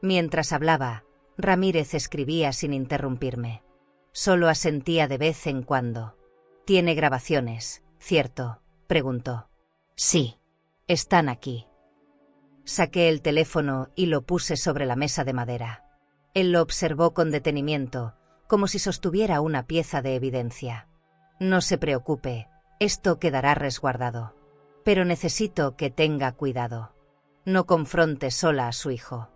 Mientras hablaba, Ramírez escribía sin interrumpirme. Solo asentía de vez en cuando. ¿Tiene grabaciones, cierto?, preguntó. Sí, están aquí. Saqué el teléfono y lo puse sobre la mesa de madera. Él lo observó con detenimiento, como si sostuviera una pieza de evidencia. No se preocupe, esto quedará resguardado. Pero necesito que tenga cuidado. No confronte sola a su hijo.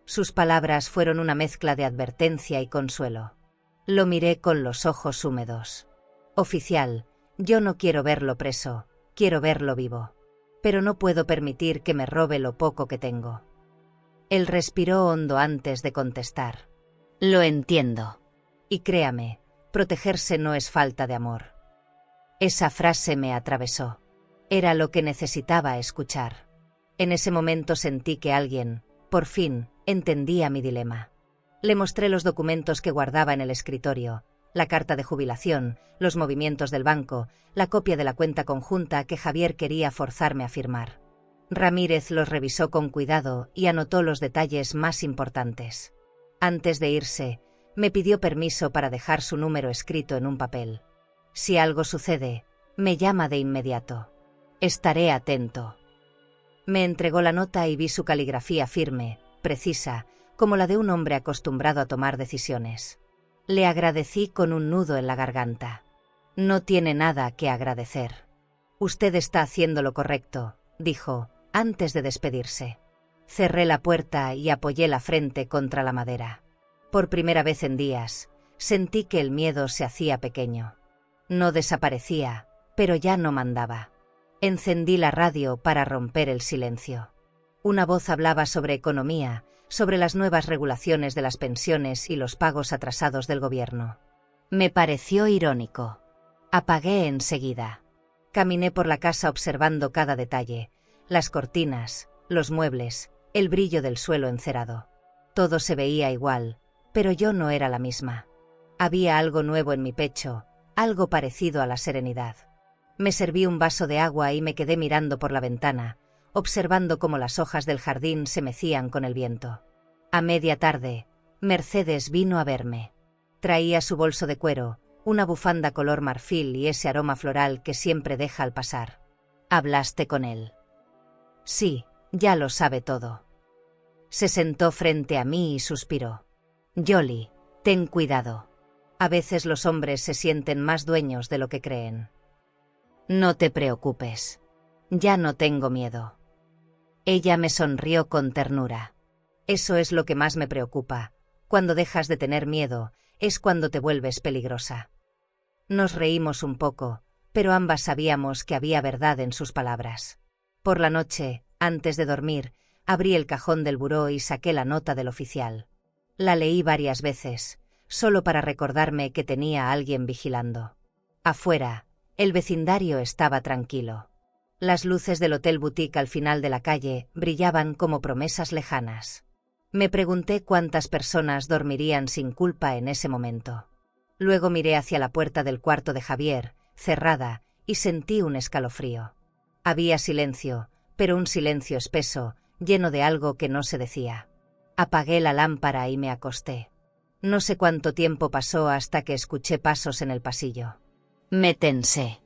Sus palabras fueron una mezcla de advertencia y consuelo. Lo miré con los ojos húmedos. Oficial, yo no quiero verlo preso, quiero verlo vivo. Pero no puedo permitir que me robe lo poco que tengo. Él respiró hondo antes de contestar. Lo entiendo. Y créame, protegerse no es falta de amor. Esa frase me atravesó. Era lo que necesitaba escuchar. En ese momento sentí que alguien, por fin, entendía mi dilema. Le mostré los documentos que guardaba en el escritorio, La carta de jubilación, los movimientos del banco, la copia de la cuenta conjunta que Javier quería forzarme a firmar. Ramírez los revisó con cuidado y anotó los detalles más importantes. Antes de irse, me pidió permiso para dejar su número escrito en un papel. Si algo sucede, me llama de inmediato. Estaré atento. Me entregó la nota y vi su caligrafía firme, precisa, como la de un hombre acostumbrado a tomar decisiones. Le agradecí con un nudo en la garganta. No tiene nada que agradecer. Usted está haciendo lo correcto, dijo, antes de despedirse. Cerré la puerta y apoyé la frente contra la madera. Por primera vez en días, sentí que el miedo se hacía pequeño. No desaparecía, pero ya no mandaba. Encendí la radio para romper el silencio. Una voz hablaba sobre economía, sobre las nuevas regulaciones de las pensiones y los pagos atrasados del gobierno. Me pareció irónico. Apagué enseguida. Caminé por la casa observando cada detalle, las cortinas, los muebles, el brillo del suelo encerado. Todo se veía igual, pero yo no era la misma. Había algo nuevo en mi pecho, algo parecido a la serenidad. Me serví un vaso de agua y me quedé mirando por la ventana, observando cómo las hojas del jardín se mecían con el viento. A media tarde, Mercedes vino a verme. Traía su bolso de cuero, una bufanda color marfil y ese aroma floral que siempre deja al pasar. ¿Hablaste con él? Sí, ya lo sabe todo. Se sentó frente a mí y suspiró. Yoli, ten cuidado. A veces los hombres se sienten más dueños de lo que creen. No te preocupes. Ya no tengo miedo. Ella me sonrió con ternura. Eso es lo que más me preocupa. Cuando dejas de tener miedo, es cuando te vuelves peligrosa. Nos reímos un poco, pero ambas sabíamos que había verdad en sus palabras. Por la noche, antes de dormir, abrí el cajón del buró y saqué la nota del oficial. La leí varias veces, solo para recordarme que tenía a alguien vigilando. Afuera, el vecindario estaba tranquilo. Las luces del Hotel Boutique al final de la calle brillaban como promesas lejanas. Me pregunté cuántas personas dormirían sin culpa en ese momento. Luego miré hacia la puerta del cuarto de Javier, cerrada, y sentí un escalofrío. Había silencio, pero un silencio espeso, lleno de algo que no se decía. Apagué la lámpara y me acosté. No sé cuánto tiempo pasó hasta que escuché pasos en el pasillo. Me tensé.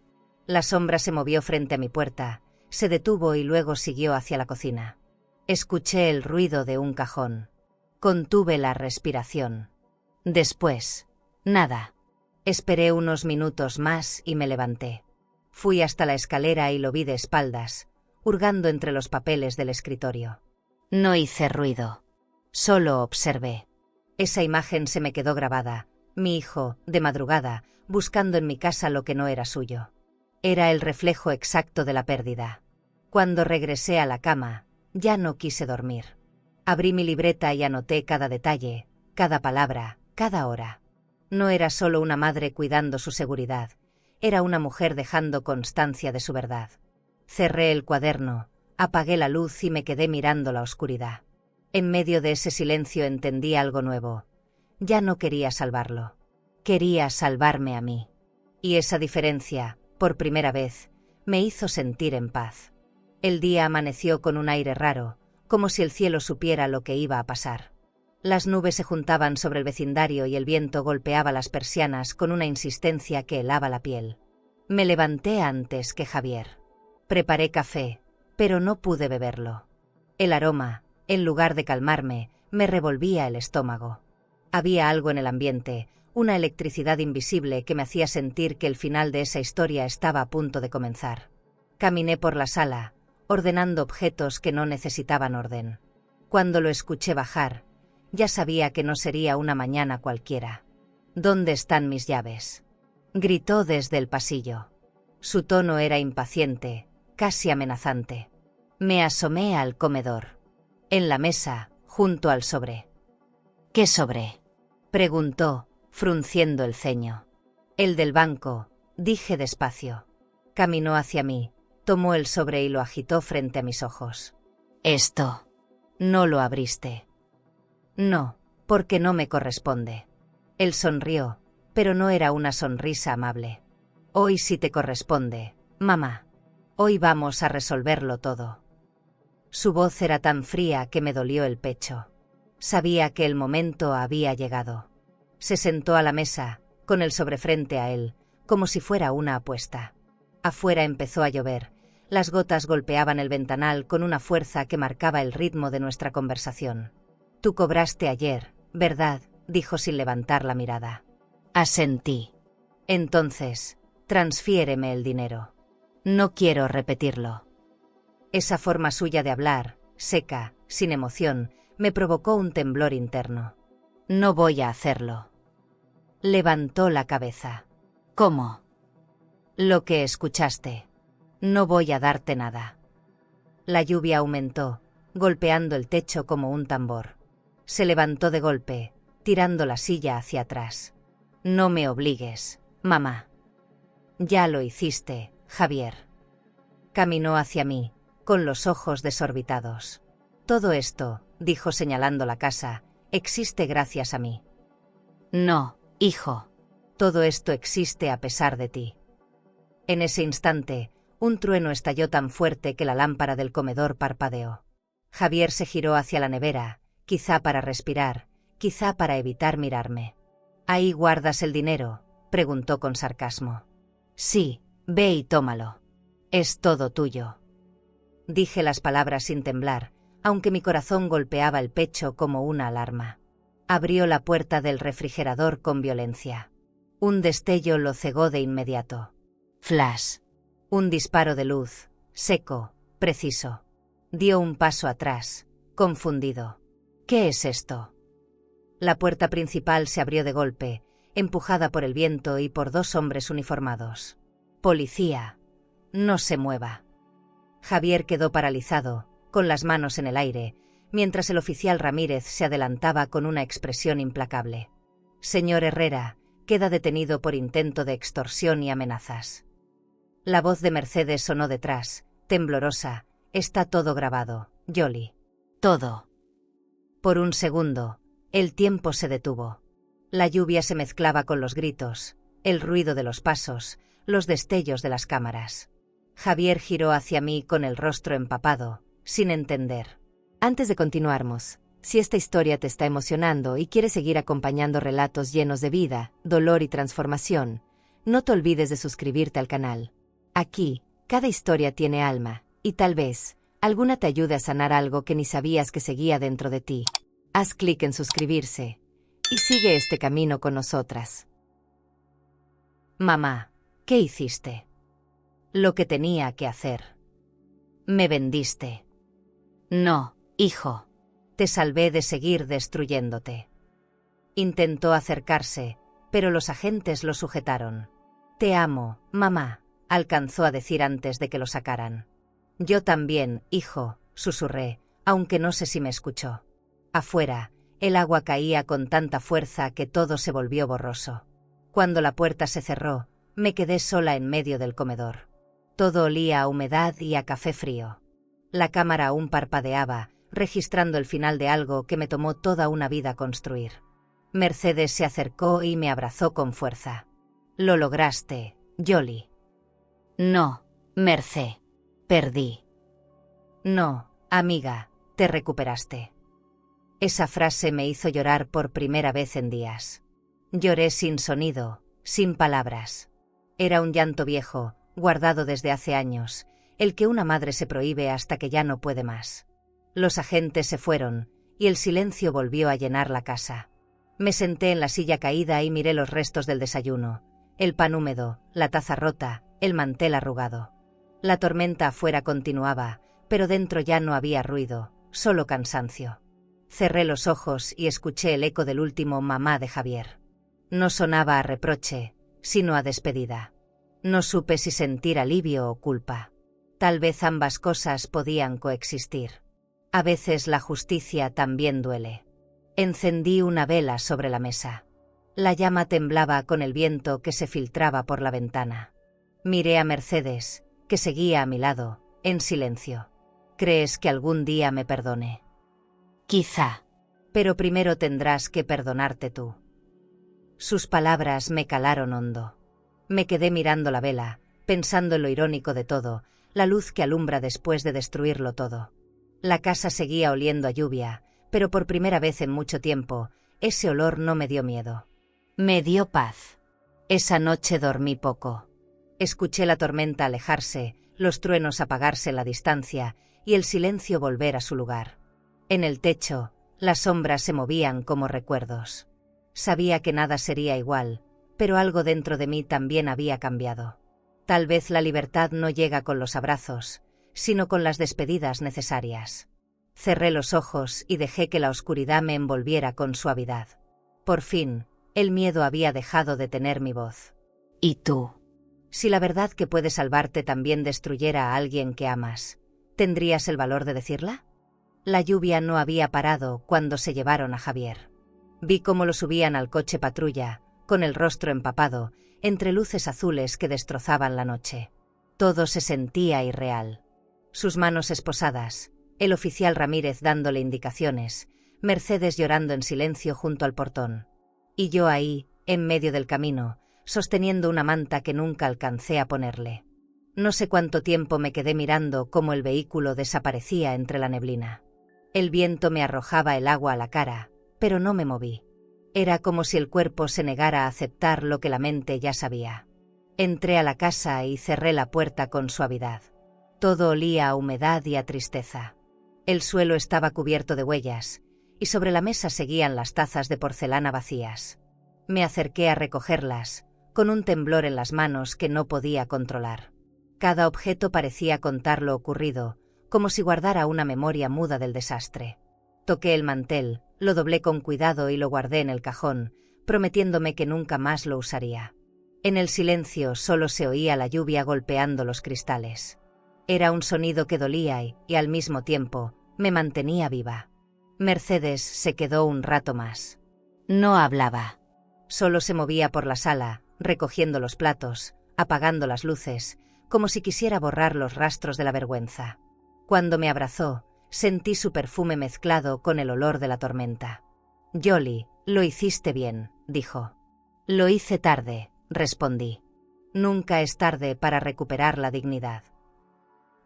La sombra se movió frente a mi puerta, se detuvo y luego siguió hacia la cocina. Escuché el ruido de un cajón. Contuve la respiración. Después, nada. Esperé unos minutos más y me levanté. Fui hasta la escalera y lo vi de espaldas, hurgando entre los papeles del escritorio. No hice ruido. Solo observé. Esa imagen se me quedó grabada. Mi hijo, de madrugada, buscando en mi casa lo que no era suyo. Era el reflejo exacto de la pérdida. Cuando regresé a la cama, ya no quise dormir. Abrí mi libreta y anoté cada detalle, cada palabra, cada hora. No era solo una madre cuidando su seguridad, era una mujer dejando constancia de su verdad. Cerré el cuaderno, apagué la luz y me quedé mirando la oscuridad. En medio de ese silencio entendí algo nuevo. Ya no quería salvarlo. Quería salvarme a mí. Y esa diferencia, por primera vez, me hizo sentir en paz. El día amaneció con un aire raro, como si el cielo supiera lo que iba a pasar. Las nubes se juntaban sobre el vecindario y el viento golpeaba las persianas con una insistencia que helaba la piel. Me levanté antes que Javier. Preparé café, pero no pude beberlo. El aroma, en lugar de calmarme, me revolvía el estómago. Había algo en el ambiente, una electricidad invisible que me hacía sentir que el final de esa historia estaba a punto de comenzar. Caminé por la sala, ordenando objetos que no necesitaban orden. Cuando lo escuché bajar, ya sabía que no sería una mañana cualquiera. ¿Dónde están mis llaves?, gritó desde el pasillo. Su tono era impaciente, casi amenazante. Me asomé al comedor. En la mesa, junto al sobre. ¿Qué sobre?, preguntó, frunciendo el ceño. El del banco, dije despacio. Caminó hacia mí, tomó el sobre y lo agitó frente a mis ojos. Esto. No lo abriste. No, porque no me corresponde. Él sonrió, pero no era una sonrisa amable. Hoy sí te corresponde, mamá. Hoy vamos a resolverlo todo. Su voz era tan fría que me dolió el pecho. Sabía que el momento había llegado. Se sentó a la mesa, con el sobrefrente a él, como si fuera una apuesta. Afuera empezó a llover. Las gotas golpeaban el ventanal con una fuerza que marcaba el ritmo de nuestra conversación. Tú cobraste ayer, ¿verdad?, dijo sin levantar la mirada. Asentí. Entonces, transfiéreme el dinero. No quiero repetirlo. Esa forma suya de hablar, seca, sin emoción, me provocó un temblor interno. No voy a hacerlo. Levantó la cabeza. ¿Cómo? Lo que escuchaste. No voy a darte nada. La lluvia aumentó, golpeando el techo como un tambor. Se levantó de golpe, tirando la silla hacia atrás. No me obligues, mamá. Ya lo hiciste, Javier. Caminó hacia mí, con los ojos desorbitados. Todo esto, dijo señalando la casa, existe gracias a mí. No, hijo. Todo esto existe a pesar de ti. En ese instante, un trueno estalló tan fuerte que la lámpara del comedor parpadeó. Javier se giró hacia la nevera, quizá para respirar, quizá para evitar mirarme. ¿Ahí guardas el dinero?, preguntó con sarcasmo. Sí, ve y tómalo. Es todo tuyo. Dije las palabras sin temblar, aunque mi corazón golpeaba el pecho como una alarma. Abrió la puerta del refrigerador con violencia. Un destello lo cegó de inmediato. Flash. Un disparo de luz, seco, preciso. Dio un paso atrás, confundido. ¿Qué es esto? La puerta principal se abrió de golpe, empujada por el viento y por dos hombres uniformados. Policía. No se mueva. Javier quedó paralizado, con las manos en el aire, mientras el oficial Ramírez se adelantaba con una expresión implacable. Señor Herrera, queda detenido por intento de extorsión y amenazas. La voz de Mercedes sonó detrás, temblorosa. Está todo grabado, Yoli. Todo. Por un segundo, el tiempo se detuvo. La lluvia se mezclaba con los gritos, el ruido de los pasos, los destellos de las cámaras. Javier giró hacia mí con el rostro empapado, sin entender. Antes de continuarmos, si esta historia te está emocionando y quieres seguir acompañando relatos llenos de vida, dolor y transformación, no te olvides de suscribirte al canal. Aquí, cada historia tiene alma, y tal vez, alguna te ayude a sanar algo que ni sabías que seguía dentro de ti. Haz clic en suscribirse, y sigue este camino con nosotras. Mamá, ¿qué hiciste? Lo que tenía que hacer. Me vendiste. No, hijo. Te salvé de seguir destruyéndote. Intentó acercarse, pero los agentes lo sujetaron. Te amo, mamá, alcanzó a decir antes de que lo sacaran. Yo también, hijo, susurré, aunque no sé si me escuchó. Afuera, el agua caía con tanta fuerza que todo se volvió borroso. Cuando la puerta se cerró, me quedé sola en medio del comedor. Todo olía a humedad y a café frío. La cámara aún parpadeaba, registrando el final de algo que me tomó toda una vida construir. Mercedes se acercó y me abrazó con fuerza. Lo lograste, Yoli. No, Mercé. Perdí. No, amiga, te recuperaste. Esa frase me hizo llorar por primera vez en días. Lloré sin sonido, sin palabras. Era un llanto viejo, guardado desde hace años, el que una madre se prohíbe hasta que ya no puede más. Los agentes se fueron, y el silencio volvió a llenar la casa. Me senté en la silla caída y miré los restos del desayuno, el pan húmedo, la taza rota, el mantel arrugado. La tormenta afuera continuaba, pero dentro ya no había ruido, solo cansancio. Cerré los ojos y escuché el eco del último mamá de Javier. No sonaba a reproche, sino a despedida. No supe si sentir alivio o culpa. Tal vez ambas cosas podían coexistir. A veces la justicia también duele. Encendí una vela sobre la mesa. La llama temblaba con el viento que se filtraba por la ventana. Miré a Mercedes, que seguía a mi lado, en silencio. ¿Crees que algún día me perdone? Quizá. Pero primero tendrás que perdonarte tú. Sus palabras me calaron hondo. Me quedé mirando la vela, pensando en lo irónico de todo, la luz que alumbra después de destruirlo todo. La casa seguía oliendo a lluvia, pero por primera vez en mucho tiempo, ese olor no me dio miedo. Me dio paz. Esa noche dormí poco. Escuché la tormenta alejarse, los truenos apagarse en la distancia y el silencio volver a su lugar. En el techo, las sombras se movían como recuerdos. Sabía que nada sería igual, pero algo dentro de mí también había cambiado. Tal vez la libertad no llega con los abrazos, sino con las despedidas necesarias. Cerré los ojos y dejé que la oscuridad me envolviera con suavidad. Por fin, el miedo había dejado de tener mi voz. ¿Y tú? Si la verdad que puede salvarte también destruyera a alguien que amas, ¿tendrías el valor de decirla? La lluvia no había parado cuando se llevaron a Javier. Vi cómo lo subían al coche patrulla, con el rostro empapado, entre luces azules que destrozaban la noche. Todo se sentía irreal. Sus manos esposadas, el oficial Ramírez dándole indicaciones, Mercedes llorando en silencio junto al portón. Y yo ahí, en medio del camino, sosteniendo una manta que nunca alcancé a ponerle. No sé cuánto tiempo me quedé mirando cómo el vehículo desaparecía entre la neblina. El viento me arrojaba el agua a la cara, pero no me moví. Era como si el cuerpo se negara a aceptar lo que la mente ya sabía. Entré a la casa y cerré la puerta con suavidad. Todo olía a humedad y a tristeza. El suelo estaba cubierto de huellas, y sobre la mesa seguían las tazas de porcelana vacías. Me acerqué a recogerlas, con un temblor en las manos que no podía controlar. Cada objeto parecía contar lo ocurrido, como si guardara una memoria muda del desastre. Toqué el mantel, lo doblé con cuidado y lo guardé en el cajón, prometiéndome que nunca más lo usaría. En el silencio solo se oía la lluvia golpeando los cristales. Era un sonido que dolía y al mismo tiempo, me mantenía viva. Mercedes se quedó un rato más. No hablaba. Solo se movía por la sala, recogiendo los platos, apagando las luces, como si quisiera borrar los rastros de la vergüenza. Cuando me abrazó, sentí su perfume mezclado con el olor de la tormenta. «Yoli, lo hiciste bien», dijo. «Lo hice tarde», respondí. «Nunca es tarde para recuperar la dignidad».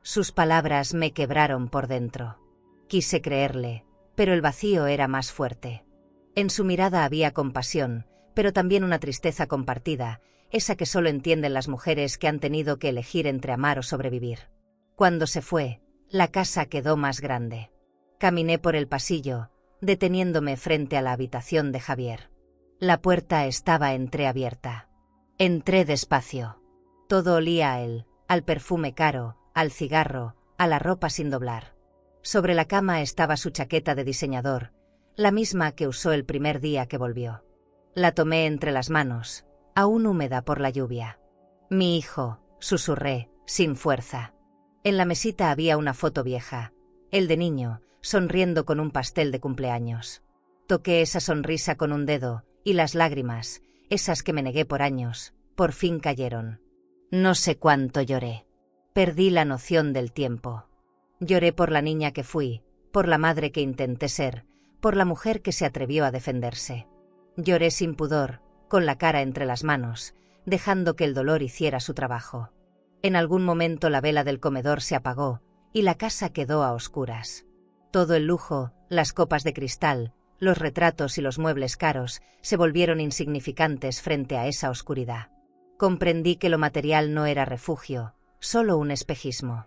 Sus palabras me quebraron por dentro. Quise creerle, pero el vacío era más fuerte. En su mirada había compasión, pero también una tristeza compartida, esa que solo entienden las mujeres que han tenido que elegir entre amar o sobrevivir. Cuando se fue, la casa quedó más grande. Caminé por el pasillo, deteniéndome frente a la habitación de Javier. La puerta estaba entreabierta. Entré despacio. Todo olía a él, al perfume caro, al cigarro, a la ropa sin doblar. Sobre la cama estaba su chaqueta de diseñador, la misma que usó el primer día que volvió. La tomé entre las manos, aún húmeda por la lluvia. «Mi hijo», susurré, sin fuerza. En la mesita había una foto vieja, el de niño, sonriendo con un pastel de cumpleaños. Toqué esa sonrisa con un dedo, y las lágrimas, esas que me negué por años, por fin cayeron. No sé cuánto lloré. Perdí la noción del tiempo. Lloré por la niña que fui, por la madre que intenté ser, por la mujer que se atrevió a defenderse. Lloré sin pudor, con la cara entre las manos, dejando que el dolor hiciera su trabajo. En algún momento la vela del comedor se apagó, y la casa quedó a oscuras. Todo el lujo, las copas de cristal, los retratos y los muebles caros, se volvieron insignificantes frente a esa oscuridad. Comprendí que lo material no era refugio, solo un espejismo.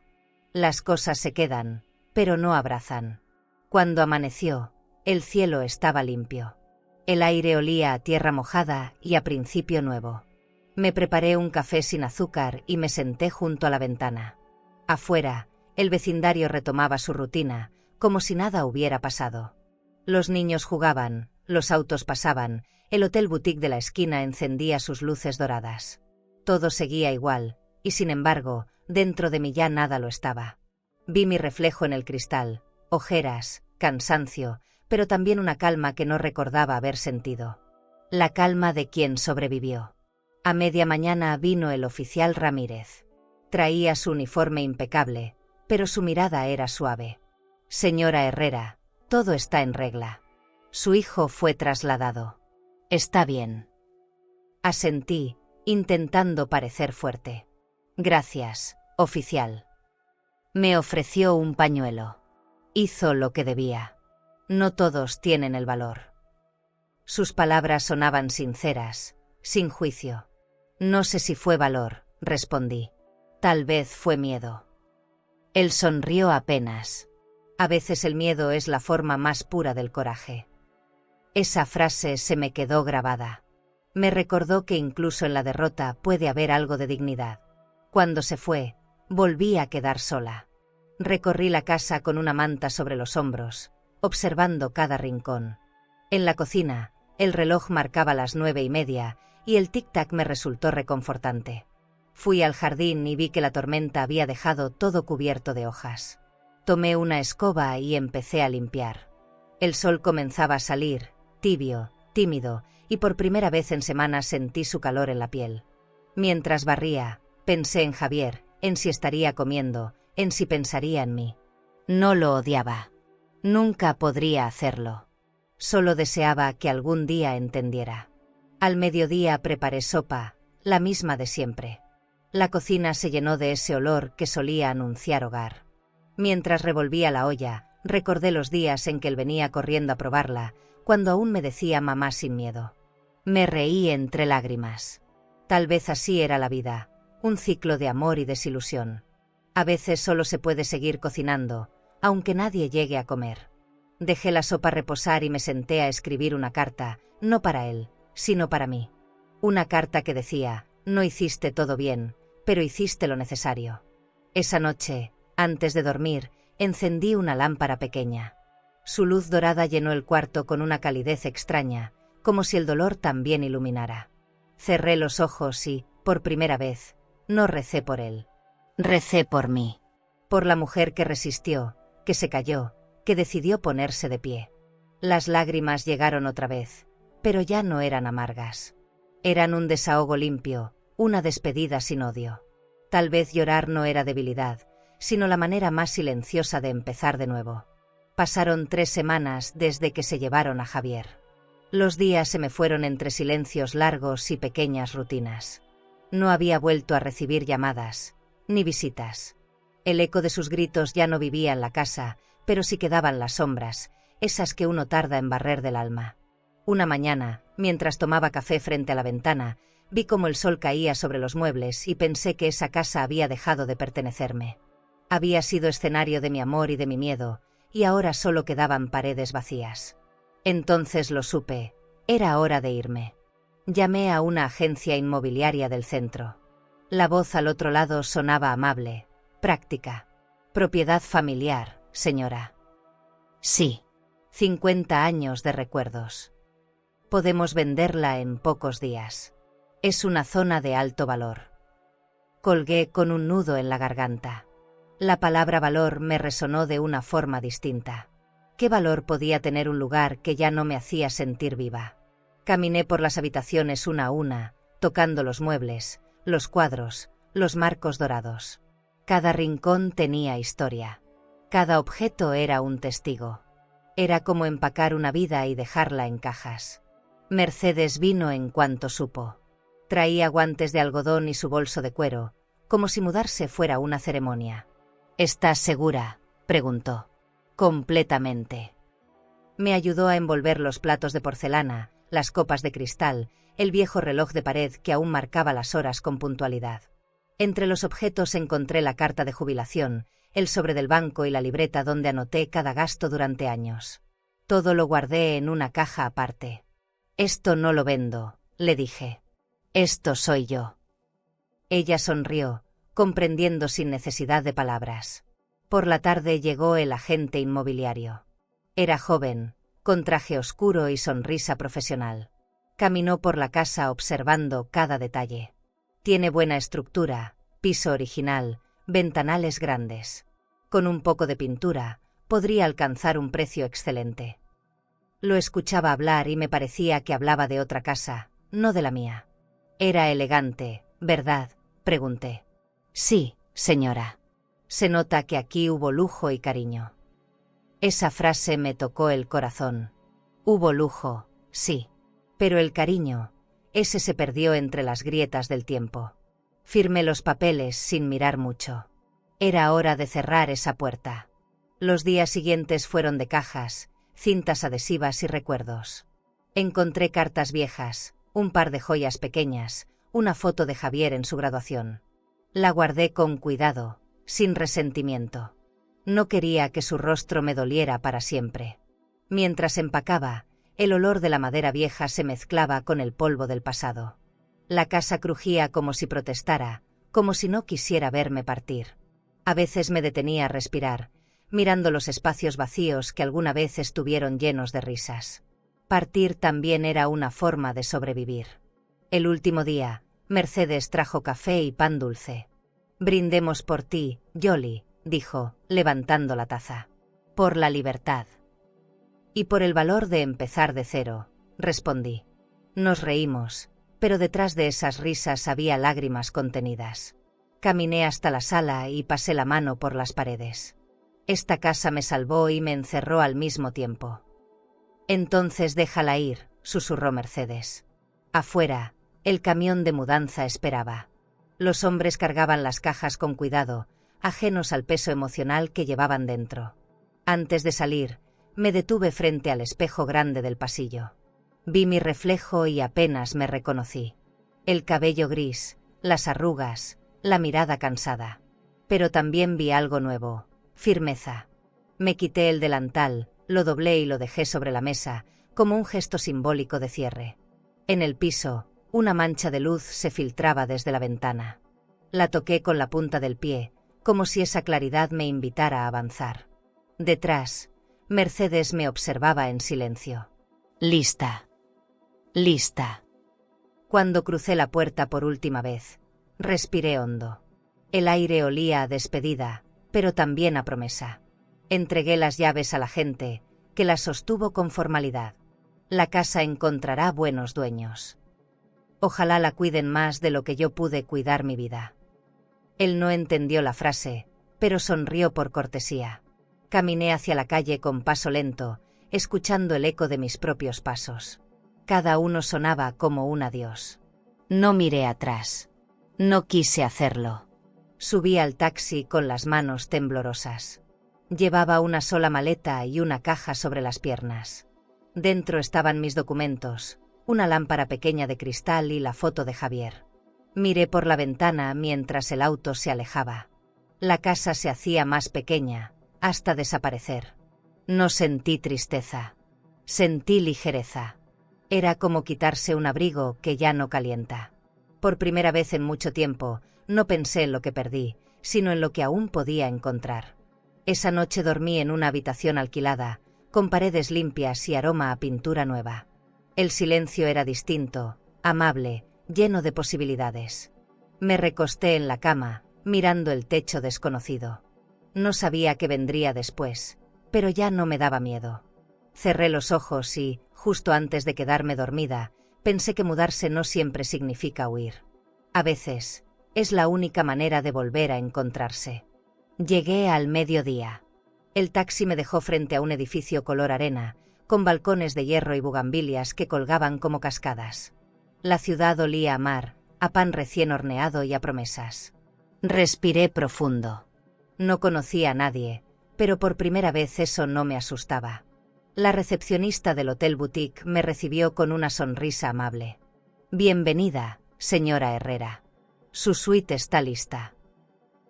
Las cosas se quedan, pero no abrazan. Cuando amaneció, el cielo estaba limpio. El aire olía a tierra mojada y a principio nuevo. Me preparé un café sin azúcar y me senté junto a la ventana. Afuera, el vecindario retomaba su rutina, como si nada hubiera pasado. Los niños jugaban, los autos pasaban, el hotel boutique de la esquina encendía sus luces doradas. Todo seguía igual, y sin embargo, dentro de mí ya nada lo estaba. Vi mi reflejo en el cristal, ojeras, cansancio, pero también una calma que no recordaba haber sentido. La calma de quien sobrevivió. A media mañana vino el oficial Ramírez. Traía su uniforme impecable, pero su mirada era suave. «Señora Herrera, todo está en regla. Su hijo fue trasladado. Está bien». Asentí, intentando parecer fuerte. Gracias, oficial. Me ofreció un pañuelo. Hizo lo que debía. No todos tienen el valor. Sus palabras sonaban sinceras, sin juicio. No sé si fue valor, respondí. Tal vez fue miedo. Él sonrió apenas. A veces el miedo es la forma más pura del coraje. Esa frase se me quedó grabada. Me recordó que incluso en la derrota puede haber algo de dignidad. Cuando se fue, volví a quedar sola. Recorrí la casa con una manta sobre los hombros, observando cada rincón. En la cocina, el reloj marcaba las 9:30 y el tic-tac me resultó reconfortante. Fui al jardín y vi que la tormenta había dejado todo cubierto de hojas. Tomé una escoba y empecé a limpiar. El sol comenzaba a salir, tibio, tímido, y por primera vez en semanas sentí su calor en la piel. Mientras barría, pensé en Javier, en si estaría comiendo, en si pensaría en mí. No lo odiaba. Nunca podría hacerlo. Solo deseaba que algún día entendiera. Al mediodía preparé sopa, la misma de siempre. La cocina se llenó de ese olor que solía anunciar hogar. Mientras revolvía la olla, recordé los días en que él venía corriendo a probarla, cuando aún me decía mamá sin miedo. Me reí entre lágrimas. Tal vez así era la vida, un ciclo de amor y desilusión. A veces solo se puede seguir cocinando, aunque nadie llegue a comer. Dejé la sopa reposar y me senté a escribir una carta, no para él, sino para mí. Una carta que decía, no hiciste todo bien, pero hiciste lo necesario. Esa noche, antes de dormir, encendí una lámpara pequeña. Su luz dorada llenó el cuarto con una calidez extraña, como si el dolor también iluminara. Cerré los ojos y, por primera vez, no recé por él. Recé por mí. Por la mujer que resistió, que se cayó, que decidió ponerse de pie. Las lágrimas llegaron otra vez, pero ya no eran amargas. Eran un desahogo limpio, una despedida sin odio. Tal vez llorar no era debilidad, sino la manera más silenciosa de empezar de nuevo. Pasaron 3 semanas desde que se llevaron a Javier. Los días se me fueron entre silencios largos y pequeñas rutinas. No había vuelto a recibir llamadas, ni visitas. El eco de sus gritos ya no vivía en la casa, pero sí quedaban las sombras, esas que uno tarda en barrer del alma. Una mañana, mientras tomaba café frente a la ventana, vi cómo el sol caía sobre los muebles y pensé que esa casa había dejado de pertenecerme. Había sido escenario de mi amor y de mi miedo, y ahora solo quedaban paredes vacías. Entonces lo supe, era hora de irme. Llamé a una agencia inmobiliaria del centro. La voz al otro lado sonaba amable, práctica. Propiedad familiar, señora. Sí. 50 años de recuerdos. Podemos venderla en pocos días. Es una zona de alto valor. Colgué con un nudo en la garganta. La palabra valor me resonó de una forma distinta. ¿Qué valor podía tener un lugar que ya no me hacía sentir viva? Caminé por las habitaciones una a una, tocando los muebles, los cuadros, los marcos dorados. Cada rincón tenía historia. Cada objeto era un testigo. Era como empacar una vida y dejarla en cajas. Mercedes vino en cuanto supo. Traía guantes de algodón y su bolso de cuero, como si mudarse fuera una ceremonia. ¿Estás segura?, preguntó. Completamente. Me ayudó a envolver los platos de porcelana, las copas de cristal, el viejo reloj de pared que aún marcaba las horas con puntualidad. Entre los objetos encontré la carta de jubilación, el sobre del banco y la libreta donde anoté cada gasto durante años. Todo lo guardé en una caja aparte. Esto no lo vendo, le dije. Esto soy yo. Ella sonrió, comprendiendo sin necesidad de palabras. Por la tarde llegó el agente inmobiliario. Era joven, con traje oscuro y sonrisa profesional. Caminó por la casa observando cada detalle. Tiene buena estructura, piso original, ventanales grandes. Con un poco de pintura, podría alcanzar un precio excelente. Lo escuchaba hablar y me parecía que hablaba de otra casa, no de la mía. Era elegante, ¿verdad?, pregunté. Sí, señora. Se nota que aquí hubo lujo y cariño. Esa frase me tocó el corazón. Hubo lujo, sí. Pero el cariño, Ese se perdió entre las grietas del tiempo. Firmé los papeles sin mirar mucho. Era hora de cerrar esa puerta. Los días siguientes fueron de cajas, cintas adhesivas y recuerdos. Encontré cartas viejas, un par de joyas pequeñas, una foto de Javier en su graduación. La guardé con cuidado, sin resentimiento. No quería que su rostro me doliera para siempre. Mientras empacaba, el olor de la madera vieja se mezclaba con el polvo del pasado. La casa crujía como si protestara, como si no quisiera verme partir. A veces me detenía a respirar, mirando los espacios vacíos que alguna vez estuvieron llenos de risas. Partir también era una forma de sobrevivir. El último día, Mercedes trajo café y pan dulce. «Brindemos por ti, Yoli», dijo, levantando la taza. «Por la libertad». «Y por el valor de empezar de cero», respondí. Nos reímos, pero detrás de esas risas había lágrimas contenidas. Caminé hasta la sala y pasé la mano por las paredes. Esta casa me salvó y me encerró al mismo tiempo. «Entonces déjala ir», susurró Mercedes. Afuera, el camión de mudanza esperaba. Los hombres cargaban las cajas con cuidado, ajenos al peso emocional que llevaban dentro. Antes de salir, me detuve frente al espejo grande del pasillo. Vi mi reflejo y apenas me reconocí. El cabello gris, las arrugas, la mirada cansada. Pero también vi algo nuevo, firmeza. Me quité el delantal, lo doblé y lo dejé sobre la mesa, como un gesto simbólico de cierre. En el piso, una mancha de luz se filtraba desde la ventana. La toqué con la punta del pie, como si esa claridad me invitara a avanzar. Detrás, Mercedes me observaba en silencio. «Lista. Lista». Cuando crucé la puerta por última vez, respiré hondo. El aire olía a despedida, pero también a promesa. Entregué las llaves a la gente, que las sostuvo con formalidad. La casa encontrará buenos dueños. Ojalá la cuiden más de lo que yo pude cuidar mi vida. Él no entendió la frase, pero sonrió por cortesía. Caminé hacia la calle con paso lento, escuchando el eco de mis propios pasos. Cada uno sonaba como un adiós. No miré atrás. No quise hacerlo. Subí al taxi con las manos temblorosas. Llevaba una sola maleta y una caja sobre las piernas. Dentro estaban mis documentos, una lámpara pequeña de cristal y la foto de Javier. Miré por la ventana mientras el auto se alejaba. La casa se hacía más pequeña, hasta desaparecer. No sentí tristeza. Sentí ligereza. Era como quitarse un abrigo que ya no calienta. Por primera vez en mucho tiempo, no pensé en lo que perdí, sino en lo que aún podía encontrar. Esa noche dormí en una habitación alquilada, con paredes limpias y aroma a pintura nueva. El silencio era distinto, amable, lleno de posibilidades. Me recosté en la cama, mirando el techo desconocido. No sabía qué vendría después, pero ya no me daba miedo. Cerré los ojos y, justo antes de quedarme dormida, pensé que mudarse no siempre significa huir. A veces, es la única manera de volver a encontrarse. Llegué al mediodía. El taxi me dejó frente a un edificio color arena, con balcones de hierro y bugambilias que colgaban como cascadas. La ciudad olía a mar, a pan recién horneado y a promesas. Respiré profundo. No conocía a nadie, pero por primera vez eso no me asustaba. La recepcionista del Hotel Boutique me recibió con una sonrisa amable. «Bienvenida, señora Herrera. Su suite está lista».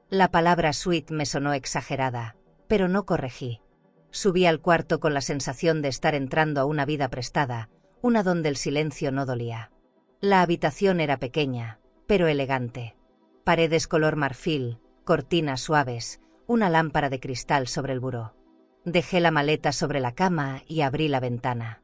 La palabra suite me sonó exagerada, pero no corregí. Subí al cuarto con la sensación de estar entrando a una vida prestada, una donde el silencio no dolía. La habitación era pequeña, pero elegante. Paredes color marfil, cortinas suaves, una lámpara de cristal sobre el buró. Dejé la maleta sobre la cama y abrí la ventana.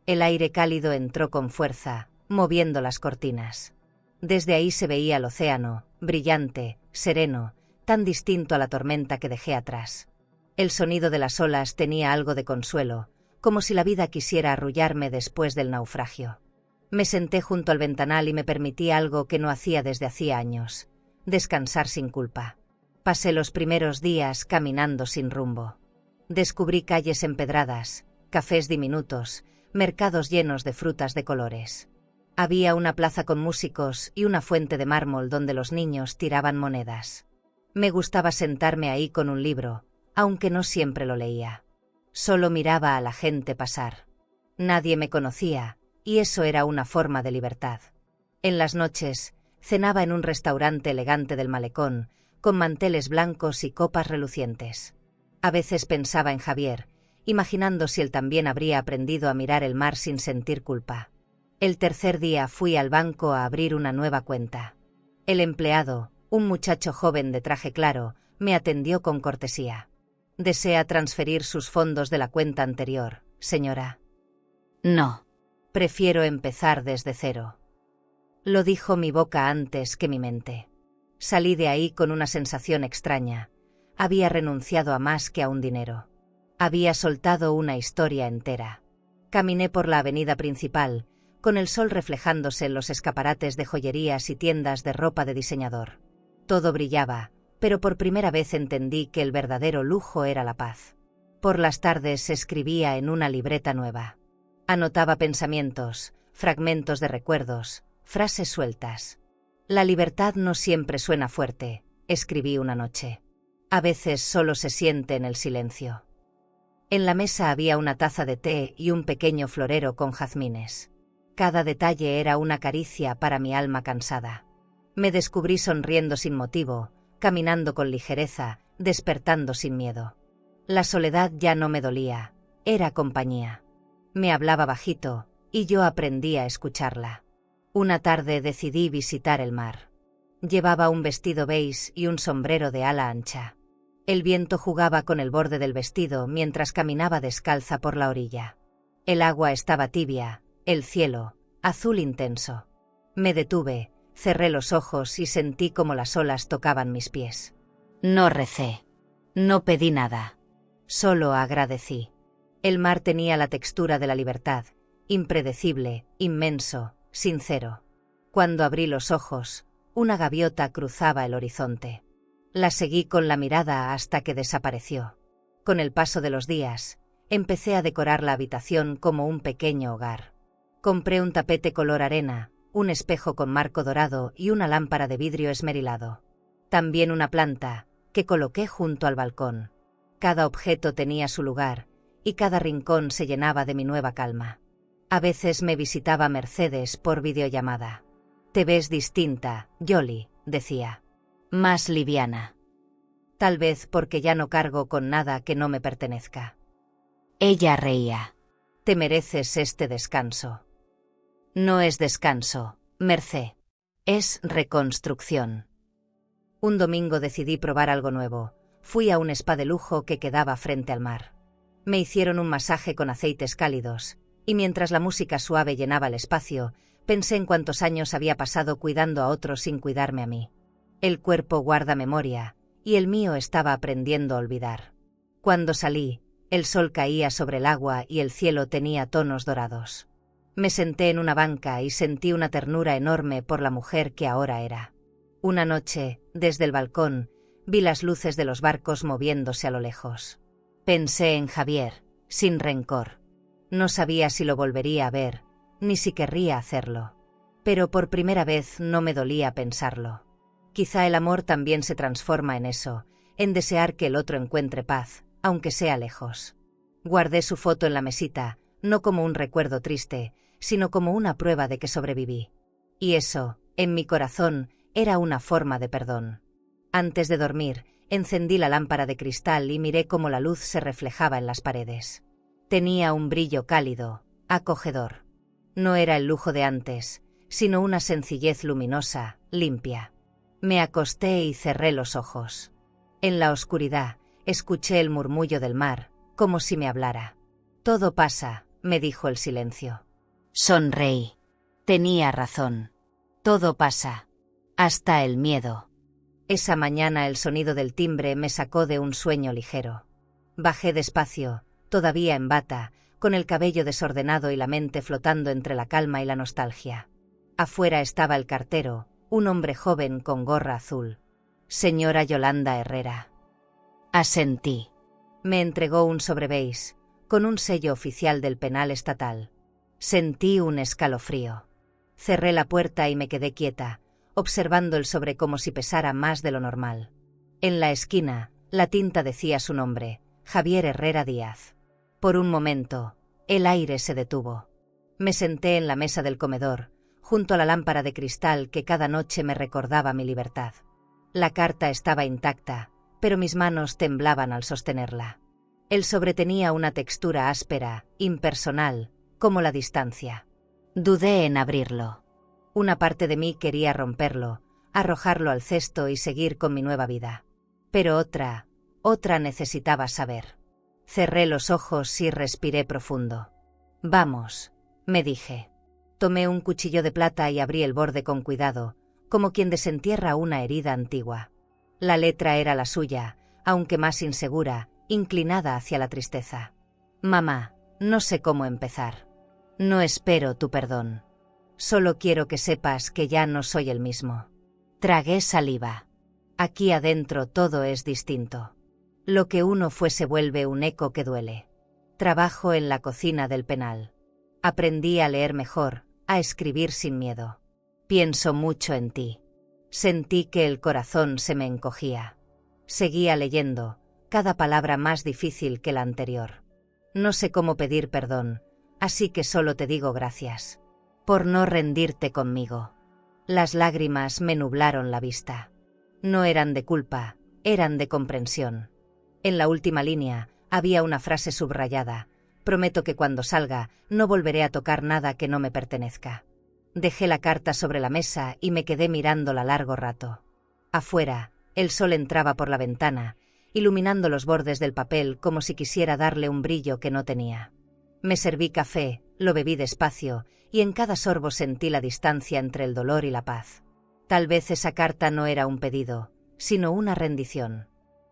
El aire cálido entró con fuerza, moviendo las cortinas. Desde ahí se veía el océano, brillante, sereno, tan distinto a la tormenta que dejé atrás. El sonido de las olas tenía algo de consuelo, como si la vida quisiera arrullarme después del naufragio. Me senté junto al ventanal y me permití algo que no hacía desde hacía años: descansar sin culpa. Pasé los primeros días caminando sin rumbo. Descubrí calles empedradas, cafés diminutos, mercados llenos de frutas de colores. Había una plaza con músicos y una fuente de mármol donde los niños tiraban monedas. Me gustaba sentarme ahí con un libro, aunque no siempre lo leía. Solo miraba a la gente pasar. Nadie me conocía, y eso era una forma de libertad. En las noches, cenaba en un restaurante elegante del malecón, con manteles blancos y copas relucientes. A veces pensaba en Javier, imaginando si él también habría aprendido a mirar el mar sin sentir culpa. El tercer día fui al banco a abrir una nueva cuenta. El empleado, un muchacho joven de traje claro, me atendió con cortesía. ¿Desea transferir sus fondos de la cuenta anterior, señora? No. Prefiero empezar desde cero. Lo dijo mi boca antes que mi mente. Salí de ahí con una sensación extraña. Había renunciado a más que a un dinero. Había soltado una historia entera. Caminé por la avenida principal, con el sol reflejándose en los escaparates de joyerías y tiendas de ropa de diseñador. Todo brillaba, pero por primera vez entendí que el verdadero lujo era la paz. Por las tardes escribía en una libreta nueva. Anotaba pensamientos, fragmentos de recuerdos, frases sueltas. La libertad no siempre suena fuerte, escribí una noche. A veces solo se siente en el silencio. En la mesa había una taza de té y un pequeño florero con jazmines. Cada detalle era una caricia para mi alma cansada. Me descubrí sonriendo sin motivo, caminando con ligereza, despertando sin miedo. La soledad ya no me dolía, era compañía. Me hablaba bajito, y yo aprendí a escucharla. Una tarde decidí visitar el mar. Llevaba un vestido beige y un sombrero de ala ancha. El viento jugaba con el borde del vestido mientras caminaba descalza por la orilla. El agua estaba tibia, el cielo, azul intenso. Me detuve, cerré los ojos y sentí como las olas tocaban mis pies. No recé. No pedí nada. Solo agradecí. El mar tenía la textura de la libertad, impredecible, inmenso, sincero. Cuando abrí los ojos, una gaviota cruzaba el horizonte. La seguí con la mirada hasta que desapareció. Con el paso de los días, empecé a decorar la habitación como un pequeño hogar. Compré un tapete color arena, un espejo con marco dorado y una lámpara de vidrio esmerilado. También una planta, que coloqué junto al balcón. Cada objeto tenía su lugar, y cada rincón se llenaba de mi nueva calma. A veces me visitaba Mercedes por videollamada. «Te ves distinta, Yoli», decía. «Más liviana». Tal vez porque ya no cargo con nada que no me pertenezca. Ella reía. «Te mereces este descanso». No es descanso, Mercé. Es reconstrucción. Un domingo decidí probar algo nuevo. Fui a un spa de lujo que quedaba frente al mar. Me hicieron un masaje con aceites cálidos, y mientras la música suave llenaba el espacio, pensé en cuántos años había pasado cuidando a otros sin cuidarme a mí. El cuerpo guarda memoria, y el mío estaba aprendiendo a olvidar. Cuando salí, el sol caía sobre el agua y el cielo tenía tonos dorados. Me senté en una banca y sentí una ternura enorme por la mujer que ahora era. Una noche, desde el balcón, vi las luces de los barcos moviéndose a lo lejos. Pensé en Javier, sin rencor. No sabía si lo volvería a ver, ni si querría hacerlo. Pero por primera vez no me dolía pensarlo. Quizá el amor también se transforma en eso, en desear que el otro encuentre paz, aunque sea lejos. Guardé su foto en la mesita, no como un recuerdo triste, sino como una prueba de que sobreviví. Y eso, en mi corazón, era una forma de perdón. Antes de dormir, encendí la lámpara de cristal y miré cómo la luz se reflejaba en las paredes. Tenía un brillo cálido, acogedor. No era el lujo de antes, sino una sencillez luminosa, limpia. Me acosté y cerré los ojos. En la oscuridad, escuché el murmullo del mar, como si me hablara. «Todo pasa», me dijo el silencio. Sonreí. Tenía razón. Todo pasa. Hasta el miedo. Esa mañana el sonido del timbre me sacó de un sueño ligero. Bajé despacio, todavía en bata, con el cabello desordenado y la mente flotando entre la calma y la nostalgia. Afuera estaba el cartero, un hombre joven con gorra azul. «Señora Yolanda Herrera». Asentí. Me entregó un sobre beige, con un sello oficial del penal estatal. Sentí un escalofrío. Cerré la puerta y me quedé quieta, observando el sobre como si pesara más de lo normal. En la esquina, la tinta decía su nombre, Javier Herrera Díaz. Por un momento, el aire se detuvo. Me senté en la mesa del comedor, junto a la lámpara de cristal que cada noche me recordaba mi libertad. La carta estaba intacta, pero mis manos temblaban al sostenerla. El sobre tenía una textura áspera, impersonal, como la distancia. Dudé en abrirlo. Una parte de mí quería romperlo, arrojarlo al cesto y seguir con mi nueva vida. Pero otra necesitaba saber. Cerré los ojos y respiré profundo. Vamos, me dije. Tomé un cuchillo de plata y abrí el borde con cuidado, como quien desentierra una herida antigua. La letra era la suya, aunque más insegura, inclinada hacia la tristeza. Mamá, no sé cómo empezar. No espero tu perdón. Solo quiero que sepas que ya no soy el mismo. Tragué saliva. Aquí adentro todo es distinto. Lo que uno fue se vuelve un eco que duele. Trabajo en la cocina del penal. Aprendí a leer mejor, a escribir sin miedo. Pienso mucho en ti. Sentí que el corazón se me encogía. Seguía leyendo, cada palabra más difícil que la anterior. No sé cómo pedir perdón, así que solo te digo gracias. Por no rendirte conmigo. Las lágrimas me nublaron la vista. No eran de culpa, eran de comprensión. En la última línea había una frase subrayada. Prometo que cuando salga no volveré a tocar nada que no me pertenezca. Dejé la carta sobre la mesa y me quedé mirándola largo rato. Afuera, el sol entraba por la ventana, iluminando los bordes del papel como si quisiera darle un brillo que no tenía. Me serví café, lo bebí despacio, y en cada sorbo sentí la distancia entre el dolor y la paz. Tal vez esa carta no era un pedido, sino una rendición.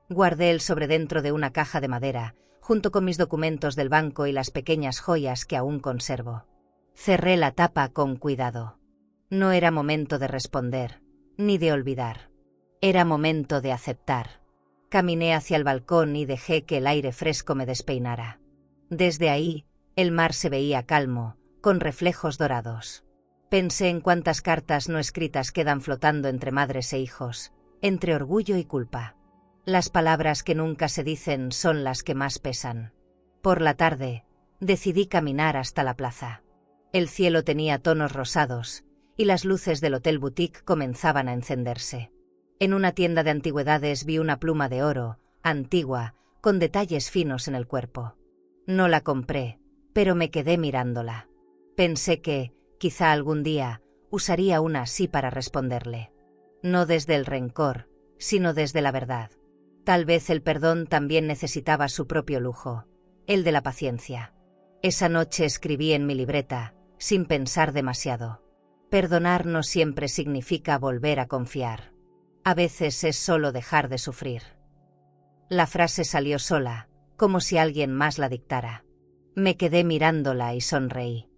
Guardé el sobre dentro de una caja de madera, junto con mis documentos del banco y las pequeñas joyas que aún conservo. Cerré la tapa con cuidado. No era momento de responder, ni de olvidar. Era momento de aceptar. Caminé hacia el balcón y dejé que el aire fresco me despeinara. Desde ahí, el mar se veía calmo, con reflejos dorados. Pensé en cuántas cartas no escritas quedan flotando entre madres e hijos, entre orgullo y culpa. Las palabras que nunca se dicen son las que más pesan. Por la tarde, decidí caminar hasta la plaza. El cielo tenía tonos rosados, y las luces del Hotel Boutique comenzaban a encenderse. En una tienda de antigüedades vi una pluma de oro, antigua, con detalles finos en el cuerpo. No la compré, pero me quedé mirándola. Pensé que, quizá algún día, usaría una así para responderle. No desde el rencor, sino desde la verdad. Tal vez el perdón también necesitaba su propio lujo, el de la paciencia. Esa noche escribí en mi libreta, sin pensar demasiado. Perdonar no siempre significa volver a confiar. A veces es solo dejar de sufrir. La frase salió sola, como si alguien más la dictara. Me quedé mirándola y sonreí.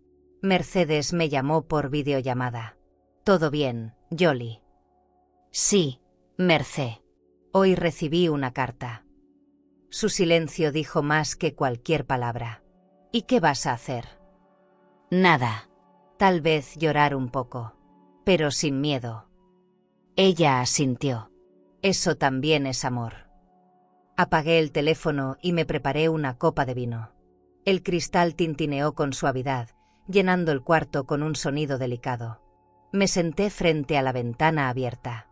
Mercedes me llamó por videollamada. «¿Todo bien, Yoli?» «Sí, Mercé. Hoy recibí una carta». Su silencio dijo más que cualquier palabra. «¿Y qué vas a hacer?» «Nada. Tal vez llorar un poco. Pero sin miedo». Ella asintió. Eso también es amor. Apagué el teléfono y me preparé una copa de vino. El cristal tintineó con suavidad, llenando el cuarto con un sonido delicado. Me senté frente a la ventana abierta.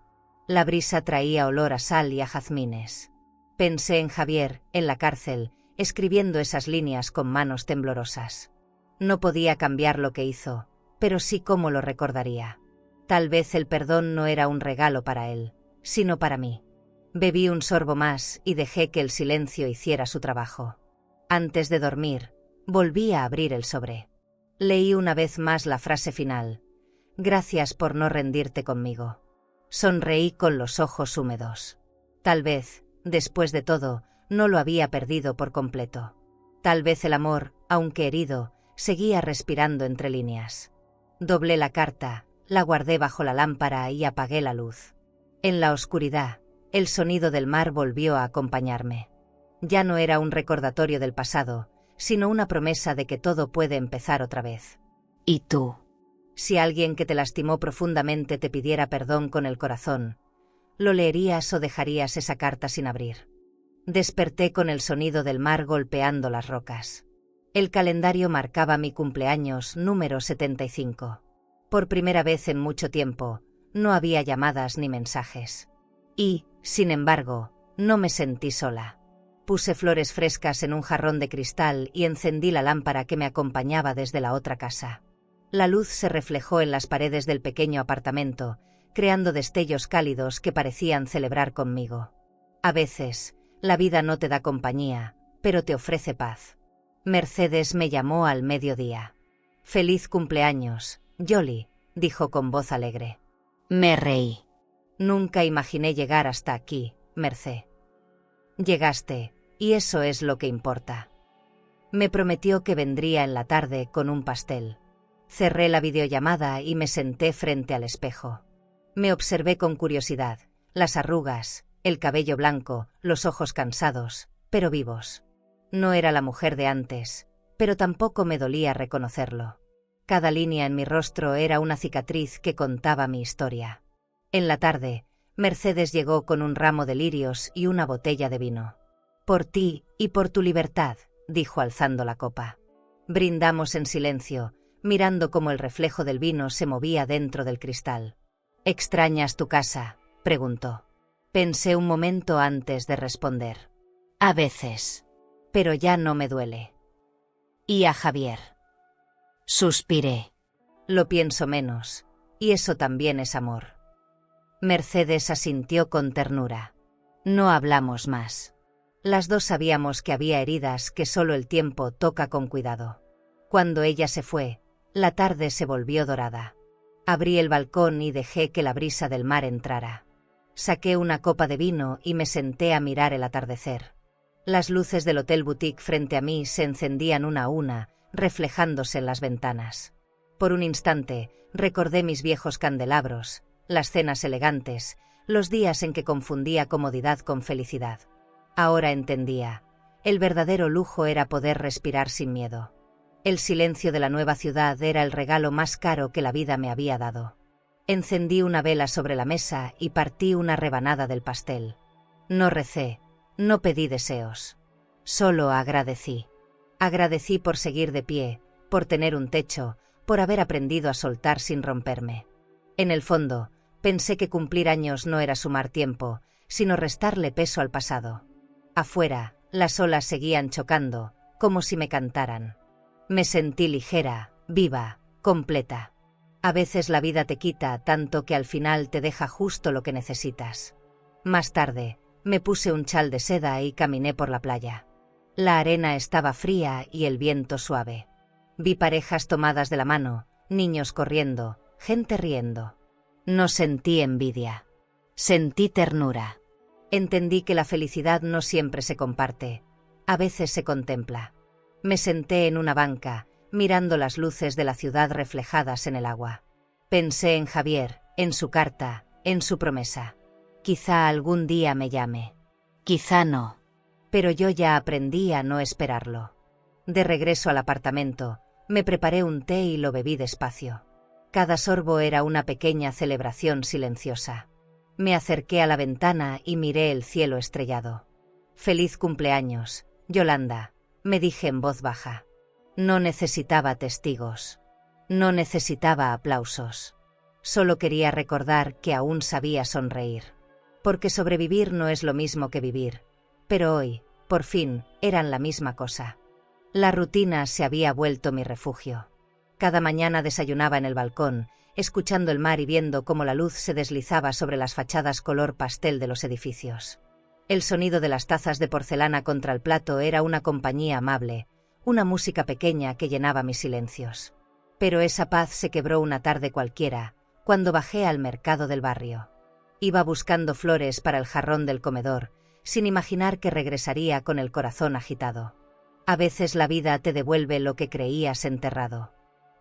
La brisa traía olor a sal y a jazmines. Pensé en Javier, en la cárcel, escribiendo esas líneas con manos temblorosas. No podía cambiar lo que hizo, pero sí cómo lo recordaría. Tal vez el perdón no era un regalo para él, sino para mí. Bebí un sorbo más y dejé que el silencio hiciera su trabajo. Antes de dormir, volví a abrir el sobre. Leí una vez más la frase final. «Gracias por no rendirte conmigo». Sonreí con los ojos húmedos. Tal vez, después de todo, no lo había perdido por completo. Tal vez el amor, aunque herido, seguía respirando entre líneas. Doblé la carta, la guardé bajo la lámpara y apagué la luz. En la oscuridad, el sonido del mar volvió a acompañarme. Ya no era un recordatorio del pasado, sino una promesa de que todo puede empezar otra vez. «¿Y tú?». Si alguien que te lastimó profundamente te pidiera perdón con el corazón, ¿lo leerías o dejarías esa carta sin abrir? Desperté con el sonido del mar golpeando las rocas. El calendario marcaba mi cumpleaños número 75. Por primera vez en mucho tiempo, no había llamadas ni mensajes. Y, sin embargo, no me sentí sola. Puse flores frescas en un jarrón de cristal y encendí la lámpara que me acompañaba desde la otra casa. La luz se reflejó en las paredes del pequeño apartamento, creando destellos cálidos que parecían celebrar conmigo. A veces, la vida no te da compañía, pero te ofrece paz. Mercedes me llamó al mediodía. «Feliz cumpleaños, Jolly», dijo con voz alegre. Me reí. Nunca imaginé llegar hasta aquí, Merced. Llegaste, y eso es lo que importa. Me prometió que vendría en la tarde con un pastel. Cerré la videollamada y me senté frente al espejo. Me observé con curiosidad, las arrugas, el cabello blanco, los ojos cansados, pero vivos. No era la mujer de antes, pero tampoco me dolía reconocerlo. Cada línea en mi rostro era una cicatriz que contaba mi historia. En la tarde, Mercedes llegó con un ramo de lirios y una botella de vino. «Por ti y por tu libertad», dijo alzando la copa. Brindamos en silencio, mirando cómo el reflejo del vino se movía dentro del cristal. «¿Extrañas tu casa?», preguntó. Pensé un momento antes de responder. «A veces. Pero ya no me duele». «¿Y a Javier?». Suspiré. «Lo pienso menos, y eso también es amor». Mercedes asintió con ternura. No hablamos más. Las dos sabíamos que había heridas que solo el tiempo toca con cuidado. Cuando ella se fue, la tarde se volvió dorada. Abrí el balcón y dejé que la brisa del mar entrara. Saqué una copa de vino y me senté a mirar el atardecer. Las luces del hotel boutique frente a mí se encendían una a una, reflejándose en las ventanas. Por un instante, recordé mis viejos candelabros, las cenas elegantes, los días en que confundía comodidad con felicidad. Ahora entendía. El verdadero lujo era poder respirar sin miedo. El silencio de la nueva ciudad era el regalo más caro que la vida me había dado. Encendí una vela sobre la mesa y partí una rebanada del pastel. No recé, no pedí deseos. Solo agradecí. Agradecí por seguir de pie, por tener un techo, por haber aprendido a soltar sin romperme. En el fondo, pensé que cumplir años no era sumar tiempo, sino restarle peso al pasado. Afuera, las olas seguían chocando, como si me cantaran. Me sentí ligera, viva, completa. A veces la vida te quita tanto que al final te deja justo lo que necesitas. Más tarde, me puse un chal de seda y caminé por la playa. La arena estaba fría y el viento suave. Vi parejas tomadas de la mano, niños corriendo, gente riendo. No sentí envidia. Sentí ternura. Entendí que la felicidad no siempre se comparte. A veces se contempla. Me senté en una banca, mirando las luces de la ciudad reflejadas en el agua. Pensé en Javier, en su carta, en su promesa. Quizá algún día me llame. Quizá no. Pero yo ya aprendí a no esperarlo. De regreso al apartamento, me preparé un té y lo bebí despacio. Cada sorbo era una pequeña celebración silenciosa. Me acerqué a la ventana y miré el cielo estrellado. «Feliz cumpleaños, Yolanda», me dije en voz baja. No necesitaba testigos. No necesitaba aplausos. Solo quería recordar que aún sabía sonreír. Porque sobrevivir no es lo mismo que vivir. Pero hoy, por fin, eran la misma cosa. La rutina se había vuelto mi refugio. Cada mañana desayunaba en el balcón, escuchando el mar y viendo cómo la luz se deslizaba sobre las fachadas color pastel de los edificios. El sonido de las tazas de porcelana contra el plato era una compañía amable, una música pequeña que llenaba mis silencios. Pero esa paz se quebró una tarde cualquiera, cuando bajé al mercado del barrio. Iba buscando flores para el jarrón del comedor, sin imaginar que regresaría con el corazón agitado. A veces la vida te devuelve lo que creías enterrado.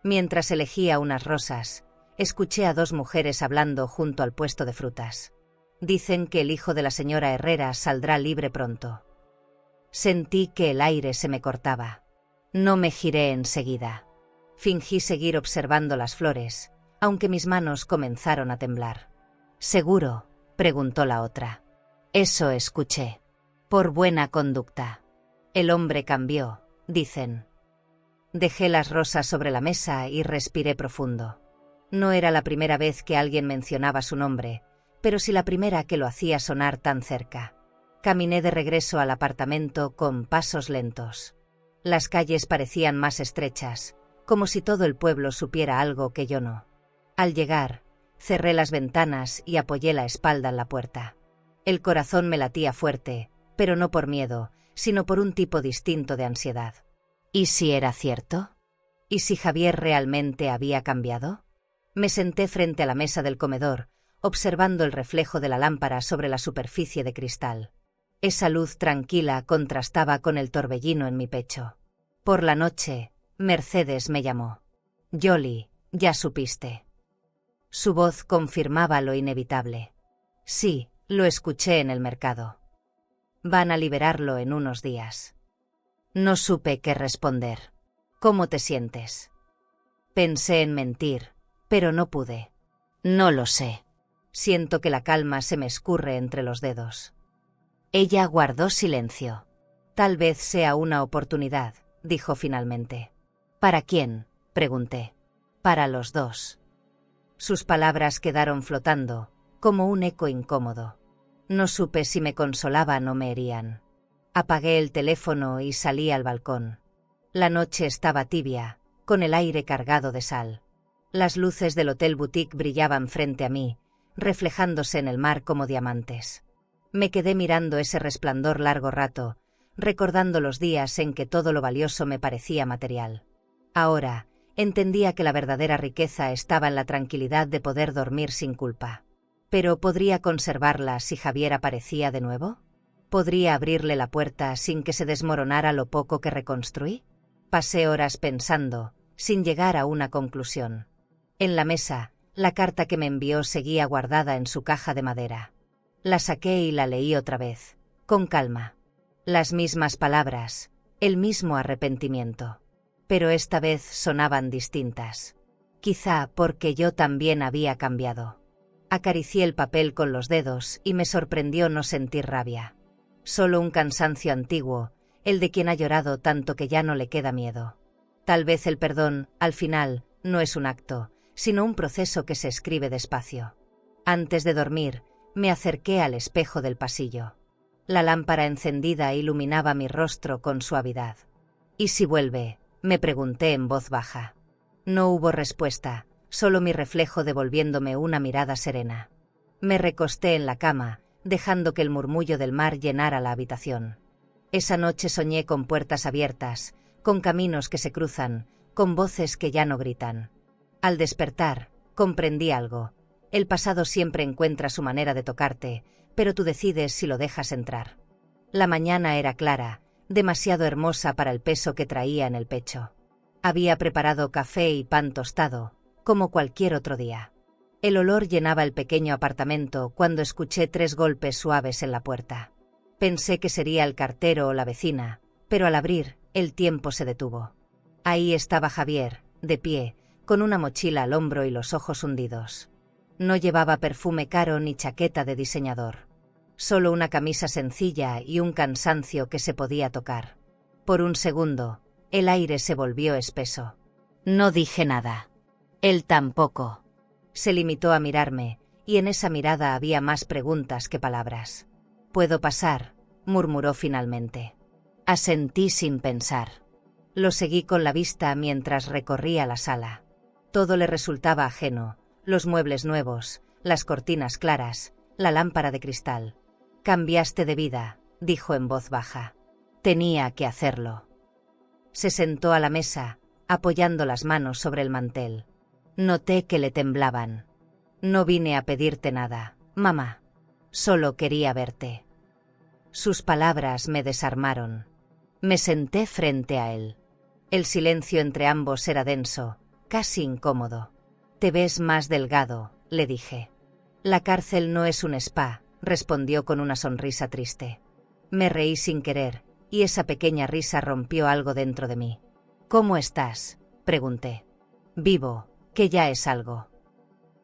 Mientras elegía unas rosas, escuché a dos mujeres hablando junto al puesto de frutas. Dicen que el hijo de la señora Herrera saldrá libre pronto. Sentí que el aire se me cortaba. No me giré enseguida. Fingí seguir observando las flores, aunque mis manos comenzaron a temblar. ¿Seguro?, preguntó la otra. Eso escuché. Por buena conducta. El hombre cambió, dicen. Dejé las rosas sobre la mesa y respiré profundo. No era la primera vez que alguien mencionaba su nombre, pero sí la primera que lo hacía sonar tan cerca. Caminé de regreso al apartamento con pasos lentos. Las calles parecían más estrechas, como si todo el pueblo supiera algo que yo no. Al llegar, cerré las ventanas y apoyé la espalda en la puerta. El corazón me latía fuerte, pero no por miedo, sino por un tipo distinto de ansiedad. ¿Y si era cierto? ¿Y si Javier realmente había cambiado? Me senté frente a la mesa del comedor, observando el reflejo de la lámpara sobre la superficie de cristal. Esa luz tranquila contrastaba con el torbellino en mi pecho. Por la noche, Mercedes me llamó. Yoli, ya supiste. Su voz confirmaba lo inevitable. Sí, lo escuché en el mercado. Van a liberarlo en unos días. No supe qué responder. ¿Cómo te sientes? Pensé en mentir, pero no pude. No lo sé. Siento que la calma se me escurre entre los dedos. Ella guardó silencio. Tal vez sea una oportunidad, dijo finalmente. ¿Para quién?, pregunté. Para los dos. Sus palabras quedaron flotando, como un eco incómodo. No supe si me consolaban o me herían. Apagué el teléfono y salí al balcón. La noche estaba tibia, con el aire cargado de sal. Las luces del Hotel Boutique brillaban frente a mí, reflejándose en el mar como diamantes. Me quedé mirando ese resplandor largo rato, recordando los días en que todo lo valioso me parecía material. Ahora, entendía que la verdadera riqueza estaba en la tranquilidad de poder dormir sin culpa. ¿Pero podría conservarla si Javier aparecía de nuevo? ¿Podría abrirle la puerta sin que se desmoronara lo poco que reconstruí? Pasé horas pensando, sin llegar a una conclusión. En la mesa, la carta que me envió seguía guardada en su caja de madera. La saqué y la leí otra vez, con calma. Las mismas palabras, el mismo arrepentimiento. Pero esta vez sonaban distintas. Quizá porque yo también había cambiado. Acaricié el papel con los dedos y me sorprendió no sentir rabia. Solo un cansancio antiguo, el de quien ha llorado tanto que ya no le queda miedo. Tal vez el perdón, al final, no es un acto, sino un proceso que se escribe despacio. Antes de dormir, me acerqué al espejo del pasillo. La lámpara encendida iluminaba mi rostro con suavidad. ¿Y si vuelve?, me pregunté en voz baja. No hubo respuesta, solo mi reflejo devolviéndome una mirada serena. Me recosté en la cama, dejando que el murmullo del mar llenara la habitación. Esa noche soñé con puertas abiertas, con caminos que se cruzan, con voces que ya no gritan. Al despertar, comprendí algo. El pasado siempre encuentra su manera de tocarte, pero tú decides si lo dejas entrar. La mañana era clara, demasiado hermosa para el peso que traía en el pecho. Había preparado café y pan tostado, como cualquier otro día. El olor llenaba el pequeño apartamento cuando escuché 3 golpes suaves en la puerta. Pensé que sería el cartero o la vecina, pero al abrir, el tiempo se detuvo. Ahí estaba Javier, de pie, con una mochila al hombro y los ojos hundidos. No llevaba perfume caro ni chaqueta de diseñador. Solo una camisa sencilla y un cansancio que se podía tocar. Por un segundo, el aire se volvió espeso. No dije nada. Él tampoco. Se limitó a mirarme, y en esa mirada había más preguntas que palabras. «¿Puedo pasar?», murmuró finalmente. Asentí sin pensar. Lo seguí con la vista mientras recorría la sala. Todo le resultaba ajeno, los muebles nuevos, las cortinas claras, la lámpara de cristal. «Cambiaste de vida», dijo en voz baja. «Tenía que hacerlo». Se sentó a la mesa, apoyando las manos sobre el mantel. Noté que le temblaban. «No vine a pedirte nada, mamá. Solo quería verte». Sus palabras me desarmaron. Me senté frente a él. El silencio entre ambos era denso, casi incómodo. «Te ves más delgado», le dije. «La cárcel no es un spa», respondió con una sonrisa triste. Me reí sin querer, y esa pequeña risa rompió algo dentro de mí. «¿Cómo estás?», pregunté. Vivo, que ya es algo.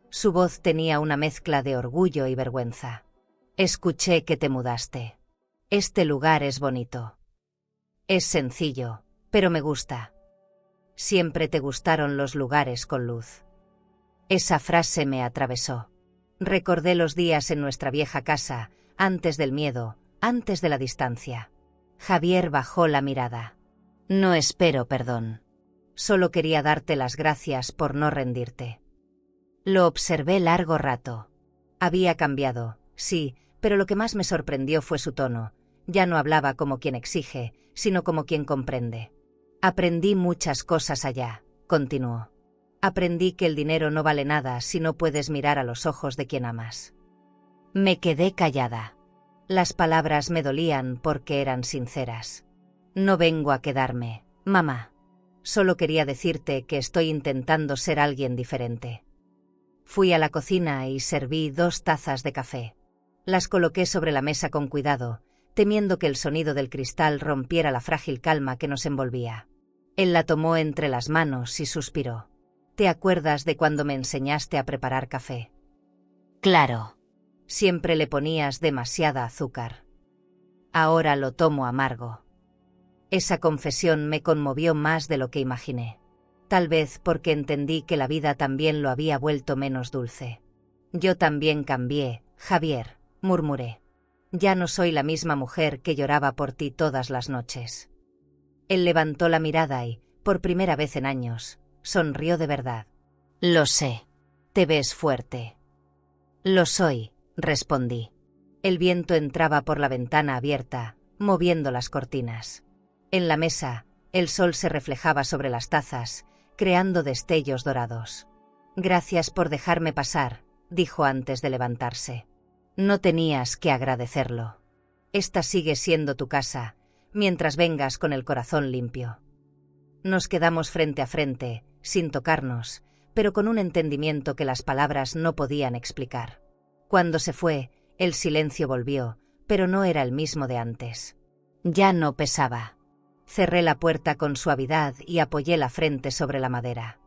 Su voz tenía una mezcla de orgullo y vergüenza. Escuché que te mudaste. Este lugar es bonito. Es sencillo, pero me gusta. Siempre te gustaron los lugares con luz. Esa frase me atravesó. Recordé los días en nuestra vieja casa, antes del miedo, antes de la distancia. Javier bajó la mirada. No espero perdón. Solo quería darte las gracias por no rendirte. Lo observé largo rato. Había cambiado, sí, pero lo que más me sorprendió fue su tono. Ya no hablaba como quien exige, sino como quien comprende. Aprendí muchas cosas allá, continuó. Aprendí que el dinero no vale nada si no puedes mirar a los ojos de quien amas. Me quedé callada. Las palabras me dolían porque eran sinceras. No vengo a quedarme, mamá. Solo quería decirte que estoy intentando ser alguien diferente. Fui a la cocina y serví 2 tazas de café. Las coloqué sobre la mesa con cuidado, temiendo que el sonido del cristal rompiera la frágil calma que nos envolvía. Él la tomó entre las manos y suspiró. ¿Te acuerdas de cuando me enseñaste a preparar café? Claro. Siempre le ponías demasiada azúcar. Ahora lo tomo amargo. Esa confesión me conmovió más de lo que imaginé. Tal vez porque entendí que la vida también lo había vuelto menos dulce. Yo también cambié, Javier, murmuré. Ya no soy la misma mujer que lloraba por ti todas las noches. Él levantó la mirada y, por primera vez en años, sonrió de verdad. Lo sé. Te ves fuerte. Lo soy, respondí. El viento entraba por la ventana abierta, moviendo las cortinas. En la mesa, el sol se reflejaba sobre las tazas, creando destellos dorados. Gracias por dejarme pasar, dijo antes de levantarse. No tenías que agradecerlo. Esta sigue siendo tu casa, mientras vengas con el corazón limpio. Nos quedamos frente a frente, sin tocarnos, pero con un entendimiento que las palabras no podían explicar. Cuando se fue, el silencio volvió, pero no era el mismo de antes. Ya no pesaba. Cerré la puerta con suavidad y apoyé la frente sobre la madera.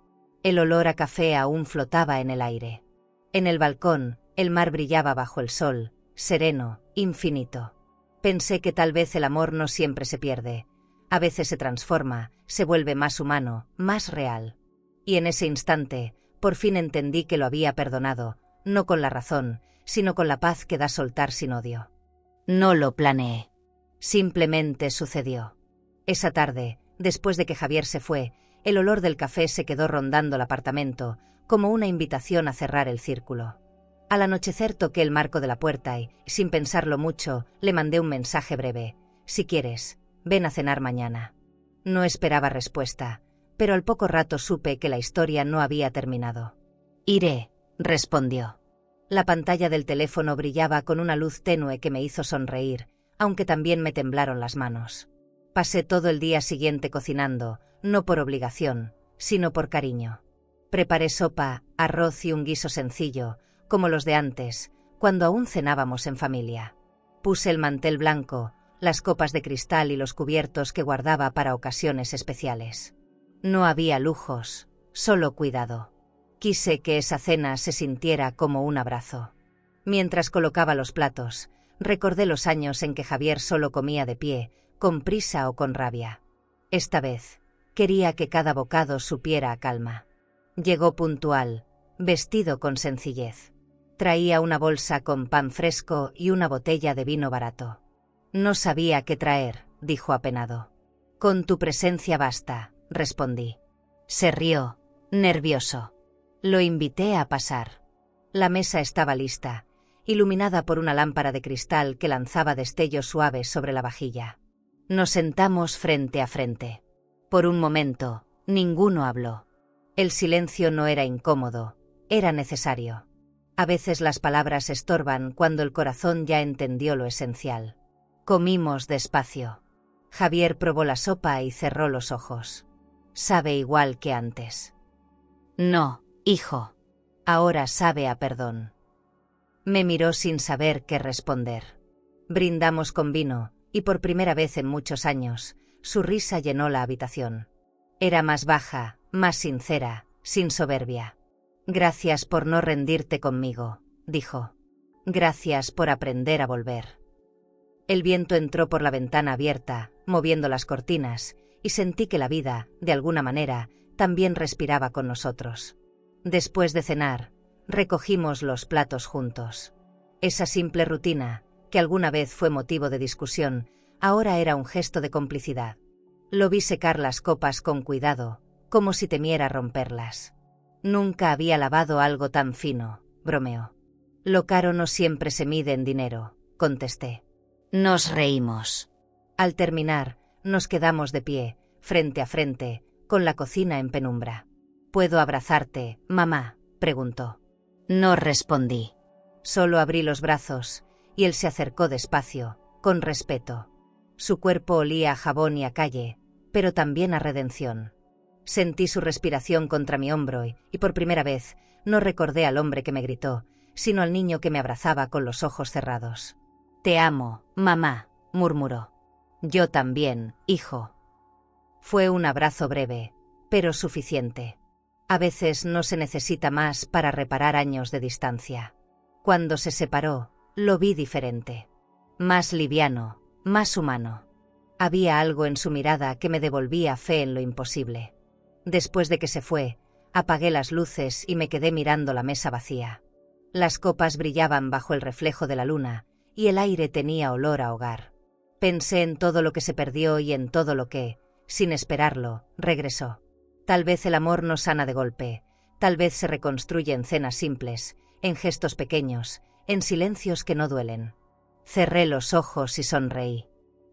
El olor a café aún flotaba en el aire. En el balcón, el mar brillaba bajo el sol, sereno, infinito. Pensé que tal vez el amor no siempre se pierde. A veces se transforma, se vuelve más humano, más real. Y en ese instante, por fin entendí que lo había perdonado, no con la razón, sino con la paz que da soltar sin odio. No lo planeé. Simplemente sucedió. Esa tarde, después de que Javier se fue, el olor del café se quedó rondando el apartamento, como una invitación a cerrar el círculo. Al anochecer toqué el marco de la puerta y, sin pensarlo mucho, le mandé un mensaje breve. Si quieres, ven a cenar mañana. No esperaba respuesta, pero al poco rato supe que la historia no había terminado. Iré, respondió. La pantalla del teléfono brillaba con una luz tenue que me hizo sonreír, aunque también me temblaron las manos. Pasé todo el día siguiente cocinando, no por obligación, sino por cariño. Preparé sopa, arroz y un guiso sencillo, como los de antes, cuando aún cenábamos en familia. Puse el mantel blanco, las copas de cristal y los cubiertos que guardaba para ocasiones especiales. No había lujos, solo cuidado. Quise que esa cena se sintiera como un abrazo. Mientras colocaba los platos, recordé los años en que Javier solo comía de pie, con prisa o con rabia. Esta vez, quería que cada bocado supiera a calma. Llegó puntual, vestido con sencillez. Traía una bolsa con pan fresco y una botella de vino barato. No sabía qué traer, dijo apenado. Con tu presencia basta, respondí. Se rió, nervioso. Lo invité a pasar. La mesa estaba lista, iluminada por una lámpara de cristal que lanzaba destellos suaves sobre la vajilla. Nos sentamos frente a frente. Por un momento, ninguno habló. El silencio no era incómodo, era necesario. A veces las palabras estorban cuando el corazón ya entendió lo esencial. Comimos despacio. Javier probó la sopa y cerró los ojos. Sabe igual que antes. No, hijo. Ahora sabe a perdón. Me miró sin saber qué responder. Brindamos con vino, y por primera vez en muchos años, su risa llenó la habitación. Era más baja, más sincera, sin soberbia. Gracias por no rendirte conmigo, dijo. Gracias por aprender a volver. El viento entró por la ventana abierta, moviendo las cortinas, y sentí que la vida, de alguna manera, también respiraba con nosotros. Después de cenar, recogimos los platos juntos. Esa simple rutina, que alguna vez fue motivo de discusión, ahora era un gesto de complicidad. Lo vi secar las copas con cuidado, como si temiera romperlas. Nunca había lavado algo tan fino, bromeó. Lo caro no siempre se mide en dinero, contesté. Nos reímos. Al terminar, nos quedamos de pie, frente a frente, con la cocina en penumbra. ¿Puedo abrazarte, mamá?, preguntó. No respondí. Solo abrí los brazos, y él se acercó despacio, con respeto. Su cuerpo olía a jabón y a calle, pero también a redención. Sentí su respiración contra mi hombro y por primera vez, no recordé al hombre que me gritó, sino al niño que me abrazaba con los ojos cerrados. Te amo, mamá, murmuró. Yo también, hijo. Fue un abrazo breve, pero suficiente. A veces no se necesita más para reparar años de distancia. Cuando se separó, lo vi diferente. Más liviano, más humano. Había algo en su mirada que me devolvía fe en lo imposible. Después de que se fue, apagué las luces y me quedé mirando la mesa vacía. Las copas brillaban bajo el reflejo de la luna, y el aire tenía olor a hogar. Pensé en todo lo que se perdió y en todo lo que, sin esperarlo, regresó. Tal vez el amor no sana de golpe, tal vez se reconstruye en cenas simples, en gestos pequeños, en silencios que no duelen. Cerré los ojos y sonreí.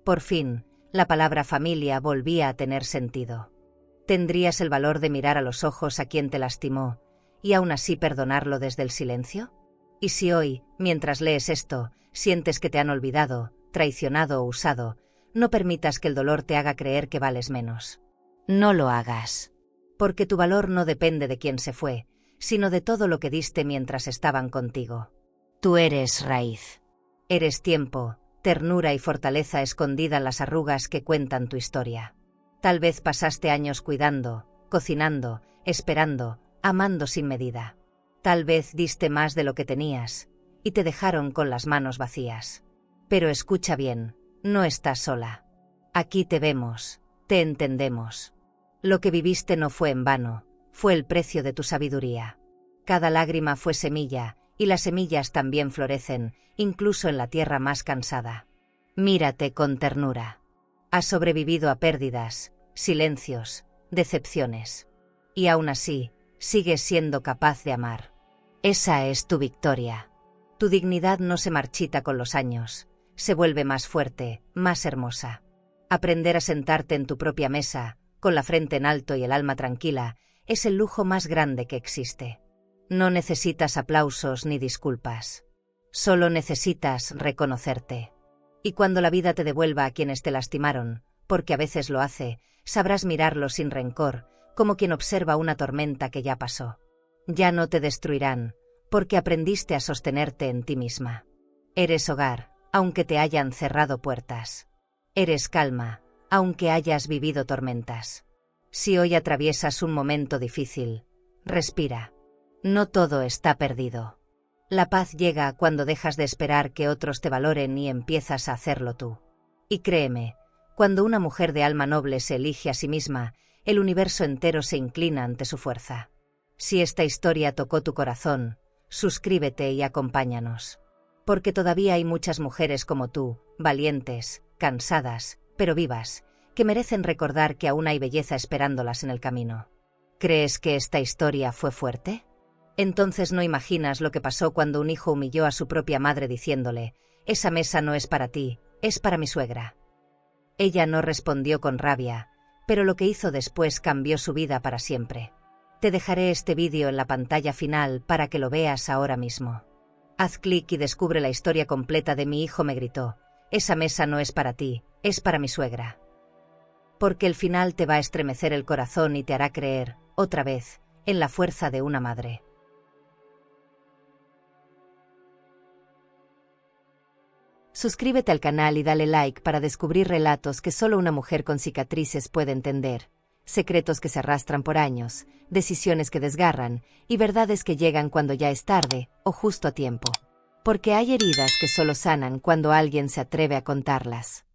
Por fin, la palabra familia volvía a tener sentido. ¿Tendrías el valor de mirar a los ojos a quien te lastimó, y aún así perdonarlo desde el silencio? Y si hoy, mientras lees esto, sientes que te han olvidado, traicionado o usado, no permitas que el dolor te haga creer que vales menos. No lo hagas. Porque tu valor no depende de quién se fue, sino de todo lo que diste mientras estaban contigo. Tú eres raíz. Eres tiempo, ternura y fortaleza escondida en las arrugas que cuentan tu historia. Tal vez pasaste años cuidando, cocinando, esperando, amando sin medida. Tal vez diste más de lo que tenías, y te dejaron con las manos vacías. Pero escucha bien, no estás sola. Aquí te vemos, te entendemos. Lo que viviste no fue en vano, fue el precio de tu sabiduría. Cada lágrima fue semilla, y las semillas también florecen, incluso en la tierra más cansada. Mírate con ternura. Has sobrevivido a pérdidas, silencios, decepciones. Y aún así, sigues siendo capaz de amar. Esa es tu victoria. Tu dignidad no se marchita con los años, se vuelve más fuerte, más hermosa. Aprender a sentarte en tu propia mesa, con la frente en alto y el alma tranquila, es el lujo más grande que existe. No necesitas aplausos ni disculpas. Solo necesitas reconocerte. Y cuando la vida te devuelva a quienes te lastimaron, porque a veces lo hace, sabrás mirarlo sin rencor, como quien observa una tormenta que ya pasó. Ya no te destruirán, porque aprendiste a sostenerte en ti misma. Eres hogar, aunque te hayan cerrado puertas. Eres calma, aunque hayas vivido tormentas. Si hoy atraviesas un momento difícil, respira. No todo está perdido. La paz llega cuando dejas de esperar que otros te valoren y empiezas a hacerlo tú. Y créeme, cuando una mujer de alma noble se elige a sí misma, el universo entero se inclina ante su fuerza. Si esta historia tocó tu corazón, suscríbete y acompáñanos. Porque todavía hay muchas mujeres como tú, valientes, cansadas, pero vivas, que merecen recordar que aún hay belleza esperándolas en el camino. ¿Crees que esta historia fue fuerte? Entonces no imaginas lo que pasó cuando un hijo humilló a su propia madre diciéndole: «Esa mesa no es para ti, es para mi suegra». Ella no respondió con rabia, pero lo que hizo después cambió su vida para siempre. Te dejaré este vídeo en la pantalla final para que lo veas ahora mismo. Haz clic y descubre la historia completa de «Mi hijo me gritó, esa mesa no es para ti, es para mi suegra». Porque el final te va a estremecer el corazón y te hará creer, otra vez, en la fuerza de una madre. Suscríbete al canal y dale like para descubrir relatos que solo una mujer con cicatrices puede entender. secretos que se arrastran por años, decisiones que desgarran, y verdades que llegan cuando ya es tarde, o justo a tiempo. Porque hay heridas que solo sanan cuando alguien se atreve a contarlas.